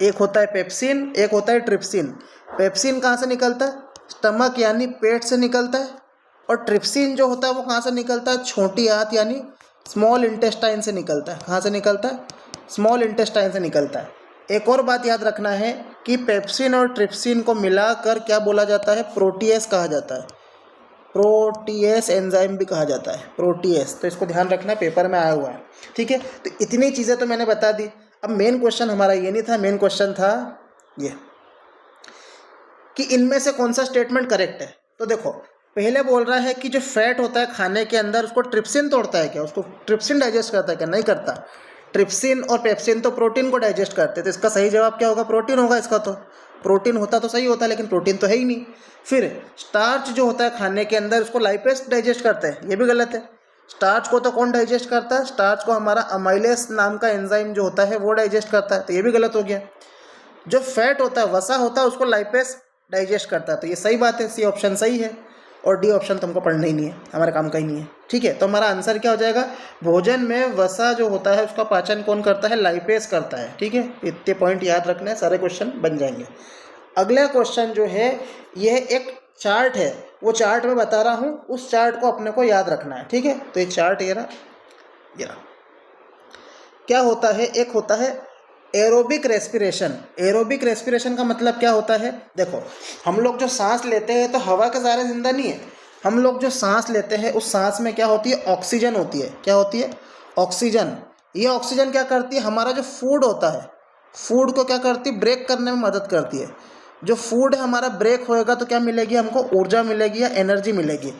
एक होता है पेप्सिन, एक होता है ट्रिप्सिन। पेप्सिन कहाँ से निकलता है? स्टमक यानी पेट से निकलता है। और ट्रिप्सिन जो होता है वो कहाँ से निकलता है? छोटी आंत यानी स्मॉल इंटेस्टाइन से निकलता है। कहाँ से निकलता है? स्मॉल इंटेस्टाइन से निकलता है। एक और बात याद रखना है कि पेप्सिन और ट्रिप्सिन को मिलाकर क्या बोला जाता है? प्रोटीएस कहा जाता है। प्रोटीएस एंजाइम भी कहा जाता है, प्रोटीएस। तो इसको ध्यान रखना, पेपर में आया हुआ है, ठीक है। तो इतनी चीज़ें तो मैंने बता दी। अब मेन क्वेश्चन हमारा ये नहीं था, मेन क्वेश्चन था ये कि इनमें से कौन सा स्टेटमेंट करेक्ट है। तो देखो, पहले बोल रहा है कि जो फैट होता है खाने के अंदर उसको ट्रिप्सिन तोड़ता है क्या? उसको ट्रिप्सिन डाइजेस्ट करता है क्या? नहीं करता। ट्रिप्सिन और पेप्सिन तो प्रोटीन को डाइजेस्ट करते हैं। तो इसका सही जवाब क्या होगा? प्रोटीन होगा इसका। तो प्रोटीन होता तो सही होता, लेकिन प्रोटीन तो है ही नहीं। फिर स्टार्च जो होता है खाने के अंदर उसको लाइपेस डाइजेस्ट करते हैं, ये भी गलत है। स्टार्च को तो कौन डाइजेस्ट करता है? स्टार्च को हमारा अमाइलेस नाम का एंजाइम जो होता है वो डाइजेस्ट करता है, तो ये भी गलत हो गया। जो फैट होता है, वसा होता है, उसको लाइपेस डाइजेस्ट करता है, तो ये सही बात है, सी ऑप्शन सही है। और डी ऑप्शन तुमको पढ़ना ही नहीं है, हमारे काम का ही नहीं है, ठीक है। तो हमारा आंसर क्या हो जाएगा? भोजन में वसा जो होता है उसका पाचन कौन करता है? लाइपेस करता है, ठीक है। इतने पॉइंट याद रखना है, सारे क्वेश्चन बन जाएंगे। अगला क्वेश्चन जो है, यह एक चार्ट है, वो चार्ट मैं बता रहा हूँ, उस चार्ट को अपने को याद रखना है, ठीक है। तो ये चार्ट ये रहा। क्या होता है? एक होता है एरोबिक रेस्पिरेशन। एरोबिक रेस्पिरेशन का मतलब क्या होता है? देखो, हम लोग जो सांस लेते हैं तो हवा के सहारे जिंदा नहीं है। हम लोग जो सांस लेते हैं उस सांस में क्या होती है? ऑक्सीजन होती है। क्या होती है? ऑक्सीजन। ये ऑक्सीजन क्या करती है? हमारा जो फूड होता है, फूड को क्या करती है? ब्रेक करने में मदद करती है। जो फूड है हमारा ब्रेक होएगा तो क्या मिलेगी हमको? ऊर्जा मिलेगी या एनर्जी मिलेगी।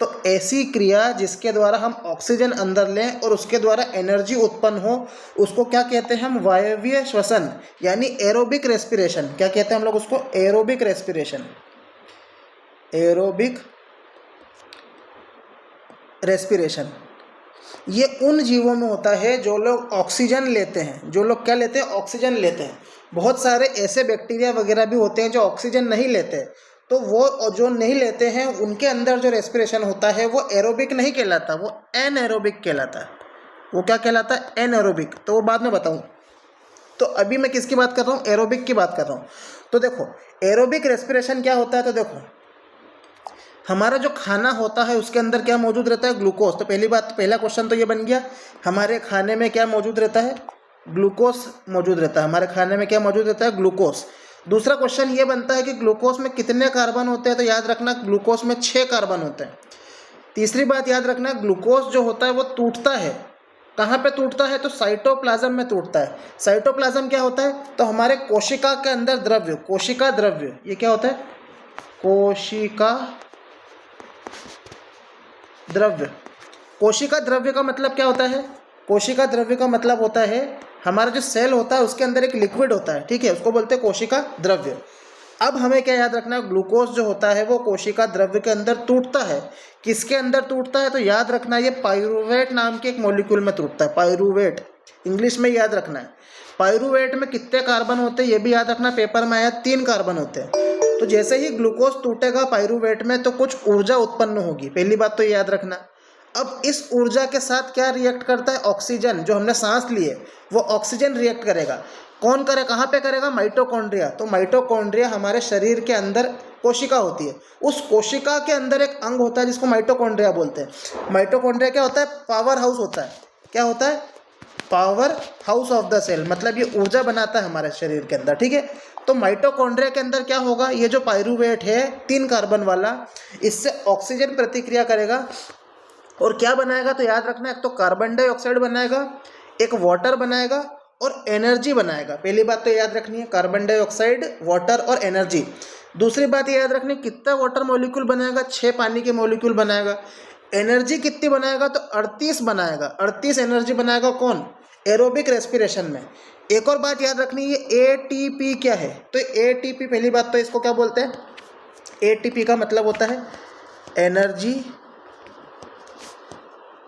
तो ऐसी क्रिया जिसके द्वारा हम ऑक्सीजन अंदर लें और उसके द्वारा एनर्जी उत्पन्न हो, उसको क्या कहते हैं हम? वायवीय श्वसन, यानी एरोबिक रेस्पिरेशन। क्या कहते हैं हम लोग उसको? Aerobic respiration. एरोबिक रेस्पिरेशन ये उन जीवों में होता है जो लोग ऑक्सीजन लेते हैं। जो लोग क्या लेते हैं? ऑक्सीजन लेते हैं। बहुत सारे ऐसे बैक्टीरिया वगैरह भी होते हैं जो ऑक्सीजन नहीं लेते, तो वो जो नहीं लेते हैं उनके अंदर जो रेस्पिरेशन होता है वो एरोबिक नहीं कहलाता, वो एनएरोबिक कहलाता है। वो क्या कहलाता है? एनएरोबिक। तो वो बाद में बताऊँ। तो अभी मैं किसकी बात कर रहा हूँ? एरोबिक की बात कर रहा हूँ। तो देखो, एरोबिक रेस्पिरेशन क्या होता है? तो देखो, हमारा जो खाना होता है उसके अंदर क्या मौजूद रहता है? ग्लूकोज। तो पहली बात, पहला क्वेश्चन तो ये बन गया, हमारे खाने में क्या मौजूद रहता है? ग्लूकोज मौजूद रहता है। हमारे खाने में क्या मौजूद रहता है? ग्लूकोज। दूसरा क्वेश्चन ये बनता है कि ग्लूकोज में कितने कार्बन होते हैं, तो याद रखना ग्लूकोज में 6 कार्बन होते हैं। तीसरी बात याद रखना, ग्लूकोज जो होता है वो टूटता है, कहाँ पे टूटता है, तो साइटोप्लाज्म में टूटता है। साइटोप्लाज्म क्या होता है, तो हमारे कोशिका के अंदर द्रव्य, कोशिका द्रव्य, ये क्या होता है, कोशिका द्रव्य। कोशिका द्रव्य का मतलब क्या होता है, कोशिका द्रव्य का मतलब होता है हमारा जो सेल होता है उसके अंदर एक लिक्विड होता है, ठीक है, उसको बोलते हैं कोशिका द्रव्य। अब हमें क्या याद रखना है, ग्लूकोज जो होता है वो कोशिका द्रव्य के अंदर टूटता है। किसके अंदर टूटता है, तो याद रखना ये पाइरूवेट नाम के एक मॉलिक्यूल में टूटता है। पाइरूवेट इंग्लिश में याद रखना है। पाइरूवेट में कितने कार्बन होते हैं ये भी याद रखना, पेपर में आया 3 कार्बन होते हैं। तो जैसे ही ग्लूकोज टूटेगा पाइरूवेट में तो कुछ ऊर्जा उत्पन्न होगी, पहली बात तो याद रखना। अब इस ऊर्जा के साथ क्या रिएक्ट करता है, ऑक्सीजन, जो हमने सांस लिए वो ऑक्सीजन रिएक्ट करेगा। कौन करे, कहाँ पे करेगा, माइटोकॉन्ड्रिया। तो माइटोकॉन्ड्रिया हमारे शरीर के अंदर कोशिका होती है, उस कोशिका के अंदर एक अंग होता है जिसको माइटोकॉन्ड्रिया बोलते हैं। माइटोकॉन्ड्रिया क्या होता है, पावर हाउस होता है। क्या होता है, power house of the cell, मतलब ये ऊर्जा बनाता है हमारे शरीर के अंदर, ठीक है। तो माइटोकॉन्ड्रिया के अंदर क्या होगा, ये जो पाइरूवेट है 3 कार्बन वाला, इससे ऑक्सीजन प्रतिक्रिया करेगा और क्या बनाएगा, तो याद रखना एक तो कार्बन डाइऑक्साइड बनाएगा, एक वाटर बनाएगा और एनर्जी बनाएगा। पहली बात तो याद रखनी है, कार्बन डाइऑक्साइड, वाटर और एनर्जी। दूसरी बात ये याद रखनी, कितना वाटर मॉलिक्यूल बनाएगा, 6 पानी के मॉलिक्यूल बनाएगा। एनर्जी कितनी बनाएगा, तो 38 बनाएगा। 38 एनर्जी बनाएगा कौन, एरोबिक रेस्पिरेशन में। एक और बात याद रखनी, ये एटीपी क्या है, तो एटीपी पहली बात तो इसको क्या बोलते हैं, एटीपी का मतलब होता है एनर्जी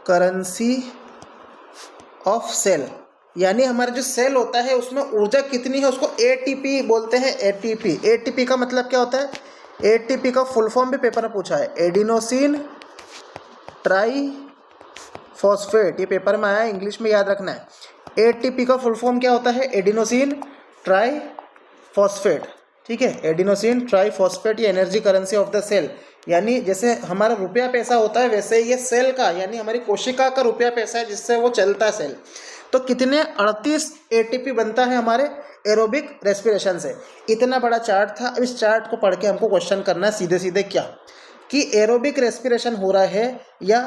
करेंसी ऑफ सेल, यानी हमारा जो सेल होता है उसमें ऊर्जा कितनी है उसको एटीपी बोलते हैं। एटीपी, एटीपी का मतलब क्या होता है, एटीपी का फुल फॉर्म भी पेपर में पूछा है, एडिनोसिन ट्राई फॉस्फेट, ये पेपर में आया है, इंग्लिश में याद रखना है। एटीपी का फुल फॉर्म क्या होता है, एडिनोसिन ट्राई फॉस्फेट, ठीक है, एडिनोसिन ट्राई फॉस्फेट। ये energy currency of the cell, यानी जैसे हमारा रुपया पैसा होता है वैसे ये सेल का, यानी हमारी कोशिका का रुपया पैसा है जिससे वो चलता है सेल। तो कितने 38 एटीपी बनता है हमारे एरोबिक रेस्पिरेशन से। इतना बड़ा चार्ट था। अब इस चार्ट को पढ़ के हमको क्वेश्चन करना है सीधे सीधे क्या, कि एरोबिक रेस्पिरेशन हो रहा है, या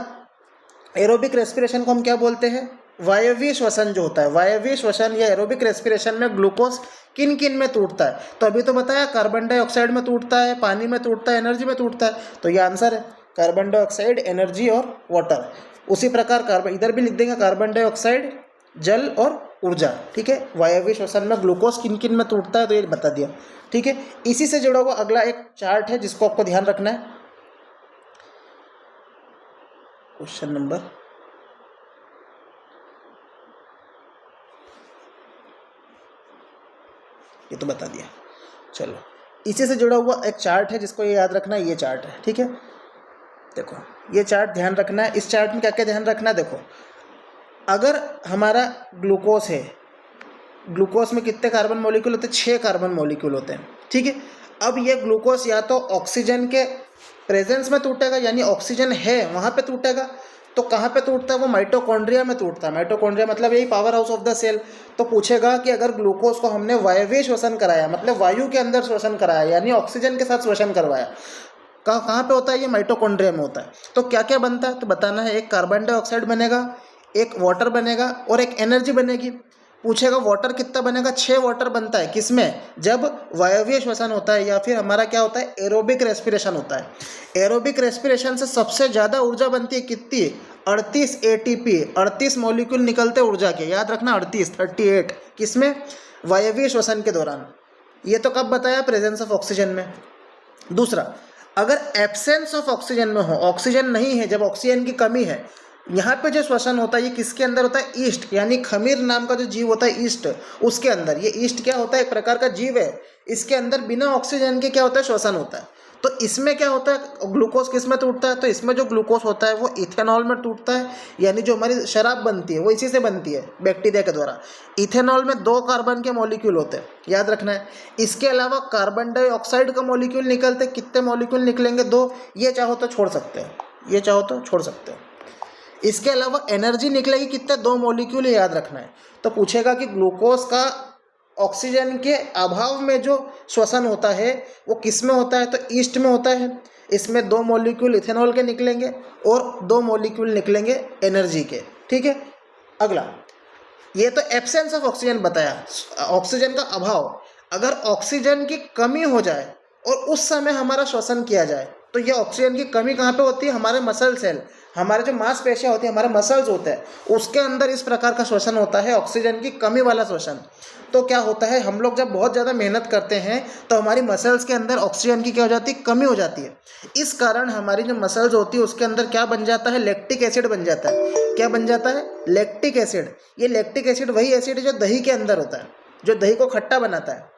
एरोबिक रेस्पिरेशन को हम क्या बोलते हैं, वायवीय श्वसन जो होता है, वायवीय श्वसन या एरोबिक रेस्पिरेशन में ग्लूकोज किन किन में टूटता है, तो अभी तो बताया कार्बन डाइऑक्साइड में टूटता है, पानी में टूटता है, एनर्जी में टूटता है, तो ये आंसर है कार्बन डाइऑक्साइड, एनर्जी और वाटर। उसी प्रकार कार्बन इधर भी लिख देंगे, कार्बन डाइऑक्साइड, जल और ऊर्जा, ठीक है। वायवीय श्वसन में ग्लूकोज किन किन में टूटता है तो ये बता दिया, ठीक है। इसी से जुड़ा हुआ अगला एक चार्ट है जिसको आपको ध्यान रखना है, क्वेश्चन नंबर ये तो बता दिया। चलो, इसी से जुड़ा हुआ एक चार्ट है जिसको ये याद रखना है, ये चार्ट है, ठीक है। देखो ये चार्ट ध्यान रखना है। इस चार्ट में क्या क्या ध्यान रखना है, देखो अगर हमारा ग्लूकोज है, ग्लूकोज में कितने कार्बन मॉलिक्यूल होते हैं, 6 कार्बन मॉलिक्यूल होते हैं, ठीक है। अब ये ग्लूकोज या तो ऑक्सीजन के प्रेजेंस में टूटेगा, यानी ऑक्सीजन है वहाँ पे टूटेगा, तो कहाँ पे टूटता है, वो माइटोकॉन्ड्रिया में टूटता है। माइटोकॉन्ड्रिया मतलब यही power house of the cell. तो पूछेगा कि अगर ग्लूकोज को हमने वायवीय श्वसन कराया, मतलब वायु के अंदर श्वसन कराया, यानी ऑक्सीजन के साथ श्वसन करवाया, कहाँ पे होता है, ये माइटोकॉन्ड्रिया में होता है। तो क्या क्या बनता है, तो बताना है, एक कार्बन डाइऑक्साइड बनेगा, एक वाटर बनेगा और एक एनर्जी बनेगी। पूछेगा वाटर कितना बनेगा, 6 वाटर बनता है, किसमें, जब वायवीय श्वसन होता है या फिर हमारा क्या होता है, एरोबिक रेस्पिरेशन होता है। एरोबिक रेस्पिरेशन से सबसे ज़्यादा ऊर्जा बनती है, कितनी, 38 एटीपी, 38 मॉलिक्यूल निकलते ऊर्जा के, याद रखना 38, किसमें, वायवीय श्वसन के दौरान। ये तो कब बताया, प्रेजेंस ऑफ ऑक्सीजन में। दूसरा, अगर एब्सेंस ऑफ ऑक्सीजन में हो, ऑक्सीजन नहीं है, जब ऑक्सीजन की कमी है, यहाँ पे जो श्वसन होता है ये किसके अंदर होता है, ईस्ट, यानी खमीर नाम का जो जीव होता है ईस्ट, उसके अंदर। ये ईस्ट क्या होता है, एक प्रकार का जीव है, इसके अंदर बिना ऑक्सीजन के क्या होता है, श्वसन होता है। तो इसमें क्या होता है, ग्लूकोज किस में टूटता है, तो इसमें जो ग्लूकोज होता है वो इथेनॉल में टूटता है, यानी जो हमारी शराब बनती है वो इसी से बनती है, बैक्टीरिया के द्वारा। इथेनॉल में 2 कार्बन के मॉलिक्यूल होते हैं, याद रखना है। इसके अलावा कार्बन डाइऑक्साइड का मॉलिक्यूल निकलते, कितने मॉलिक्यूल निकलेंगे, 2, ये चाहो तो छोड़ सकते हैं, ये चाहो तो छोड़ सकते हैं। इसके अलावा एनर्जी निकलेगी, कितने, 2 मॉलिक्यूल, याद रखना है। तो पूछेगा कि ग्लूकोज का ऑक्सीजन के अभाव में जो श्वसन होता है वो किस में होता है, तो ईस्ट में होता है। इसमें 2 मॉलिक्यूल इथेनॉल के निकलेंगे और 2 मॉलिक्यूल निकलेंगे एनर्जी के। ठीक है, अगला, ये तो एब्सेंस ऑफ ऑक्सीजन बताया, ऑक्सीजन का अभाव। अगर ऑक्सीजन की कमी हो जाए और उस समय हमारा श्वसन किया जाए, तो ये ऑक्सीजन की कमी कहाँ पे होती है, हमारे मसल सेल, हमारे जो मांसपेशियाँ होती है, हमारे मसल्स होते हैं, उसके अंदर इस प्रकार का श्वसन होता है, ऑक्सीजन की कमी वाला श्वसन। तो क्या होता है, हम लोग जब बहुत ज़्यादा मेहनत करते हैं तो हमारी मसल्स के अंदर ऑक्सीजन की क्या हो जाती है, कमी हो जाती है। इस कारण हमारी जो मसल्स होती है उसके अंदर क्या बन जाता है, लैक्टिक एसिड बन जाता है। क्या बन जाता है, लैक्टिक एसिड। ये लैक्टिक एसिड वही एसिड है जो दही के अंदर होता है, जो दही को खट्टा बनाता है।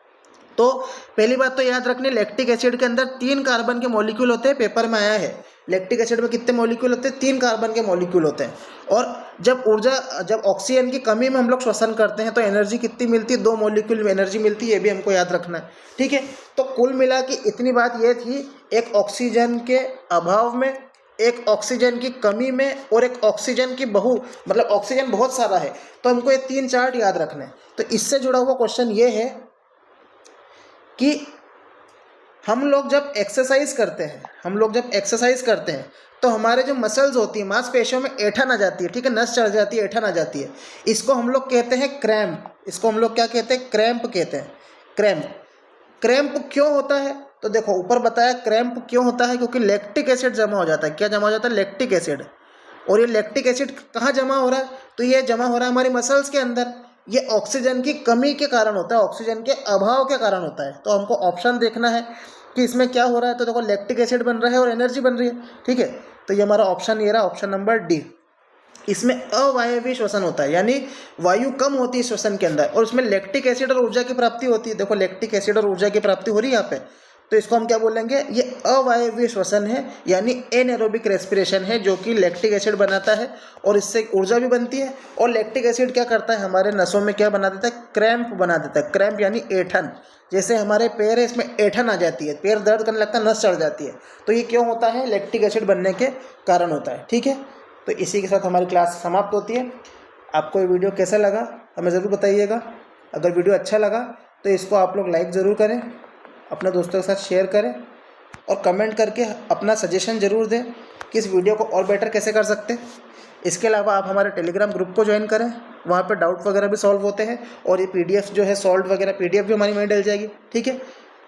तो पहली बात तो याद रखनी, लैक्टिक एसिड के अंदर 3 कार्बन के मॉलिक्यूल होते हैं, पेपर में आया है। लैक्टिक एसिड में कितने मॉलिक्यूल होते हैं, 3 कार्बन के मॉलिक्यूल होते हैं। और जब ऑक्सीजन की कमी में हम लोग श्वसन करते हैं तो एनर्जी कितनी मिलती है, 2 मॉलिक्यूल में एनर्जी मिलती है, ये भी हमको याद रखना है। ठीक है, तो कुल मिला के इतनी बात ये थी, एक ऑक्सीजन के अभाव में, एक ऑक्सीजन की कमी में, और एक ऑक्सीजन की मतलब ऑक्सीजन बहुत सारा है, तो हमको ये 3 चार्ट याद रखना है। तो इससे जुड़ा हुआ क्वेश्चन ये है कि हम लोग जब एक्सरसाइज करते हैं तो हमारे जो मसल्स होती है, मांसपेशियों में ऐंठन आ जाती है। ठीक है, नस चढ़ जाती है, ऐंठन आ जाती है। इसको हम लोग कहते हैं क्रैम्प। इसको हम लोग क्या कहते हैं, क्रैम्प कहते हैं। क्रैम्प क्यों होता है, तो देखो ऊपर बताया क्रैम्प क्यों होता है, क्योंकि लैक्टिक एसिड जमा हो जाता है। क्या जमा हो जाता है, लैक्टिक एसिड। और ये लैक्टिक एसिड कहाँ जमा हो रहा है, तो ये जमा हो रहा है हमारी मसल्स के अंदर। ये ऑक्सीजन की कमी के कारण होता है, ऑक्सीजन के अभाव के कारण होता है। तो हमको ऑप्शन देखना है कि इसमें क्या हो रहा है। तो देखो लैक्टिक एसिड बन रहा है और एनर्जी बन रही है। ठीक है, तो ये हमारा ऑप्शन ये रहा, ऑप्शन नंबर डी। इसमें अवायवीय श्वसन होता है, यानी वायु कम होती है श्वसन के अंदर, और उसमें लैक्टिक एसिड और ऊर्जा की प्राप्ति होती है। देखो लैक्टिक एसिड और ऊर्जा की प्राप्ति हो रही है यहाँ पे, तो इसको हम क्या बोलेंगे, ये अवायवीय श्वसन है, यानी एनएरोबिक रेस्पिरेशन है, जो कि लैक्टिक एसिड बनाता है और इससे ऊर्जा भी बनती है। और लैक्टिक एसिड क्या करता है, हमारे नसों में क्या बना देता है, क्रैम्प बना देता है। क्रैम्प यानी ऐंठन, जैसे हमारे पैर है इसमें ऐंठन आ जाती है, पैर दर्द करने लगता है, नस चढ़ जाती है, तो ये क्यों होता है, लैक्टिक एसिड बनने के कारण होता है। ठीक है, तो इसी के साथ हमारी क्लास समाप्त होती है। आपको ये वीडियो कैसा लगा हमें ज़रूर बताइएगा। अगर वीडियो अच्छा लगा तो इसको आप लोग लाइक ज़रूर करें, अपने दोस्तों के साथ शेयर करें, और कमेंट करके अपना सजेशन ज़रूर दें कि इस वीडियो को और बेटर कैसे कर सकते हैं। इसके अलावा आप हमारे टेलीग्राम ग्रुप को ज्वाइन करें, वहाँ पे डाउट वगैरह भी सॉल्व होते हैं, और ये PDF जो है सॉल्व वगैरह PDF भी हमारी में डल जाएगी। ठीक है,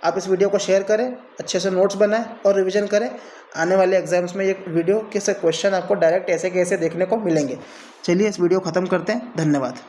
आप इस वीडियो को शेयर करें, अच्छे से नोट्स बनाएं और रिवीजन करें। आने वाले एग्जाम्स में ये वीडियो के से क्वेश्चन आपको डायरेक्ट ऐसे कैसे देखने को मिलेंगे। चलिए इस वीडियो ख़त्म करते हैं, धन्यवाद।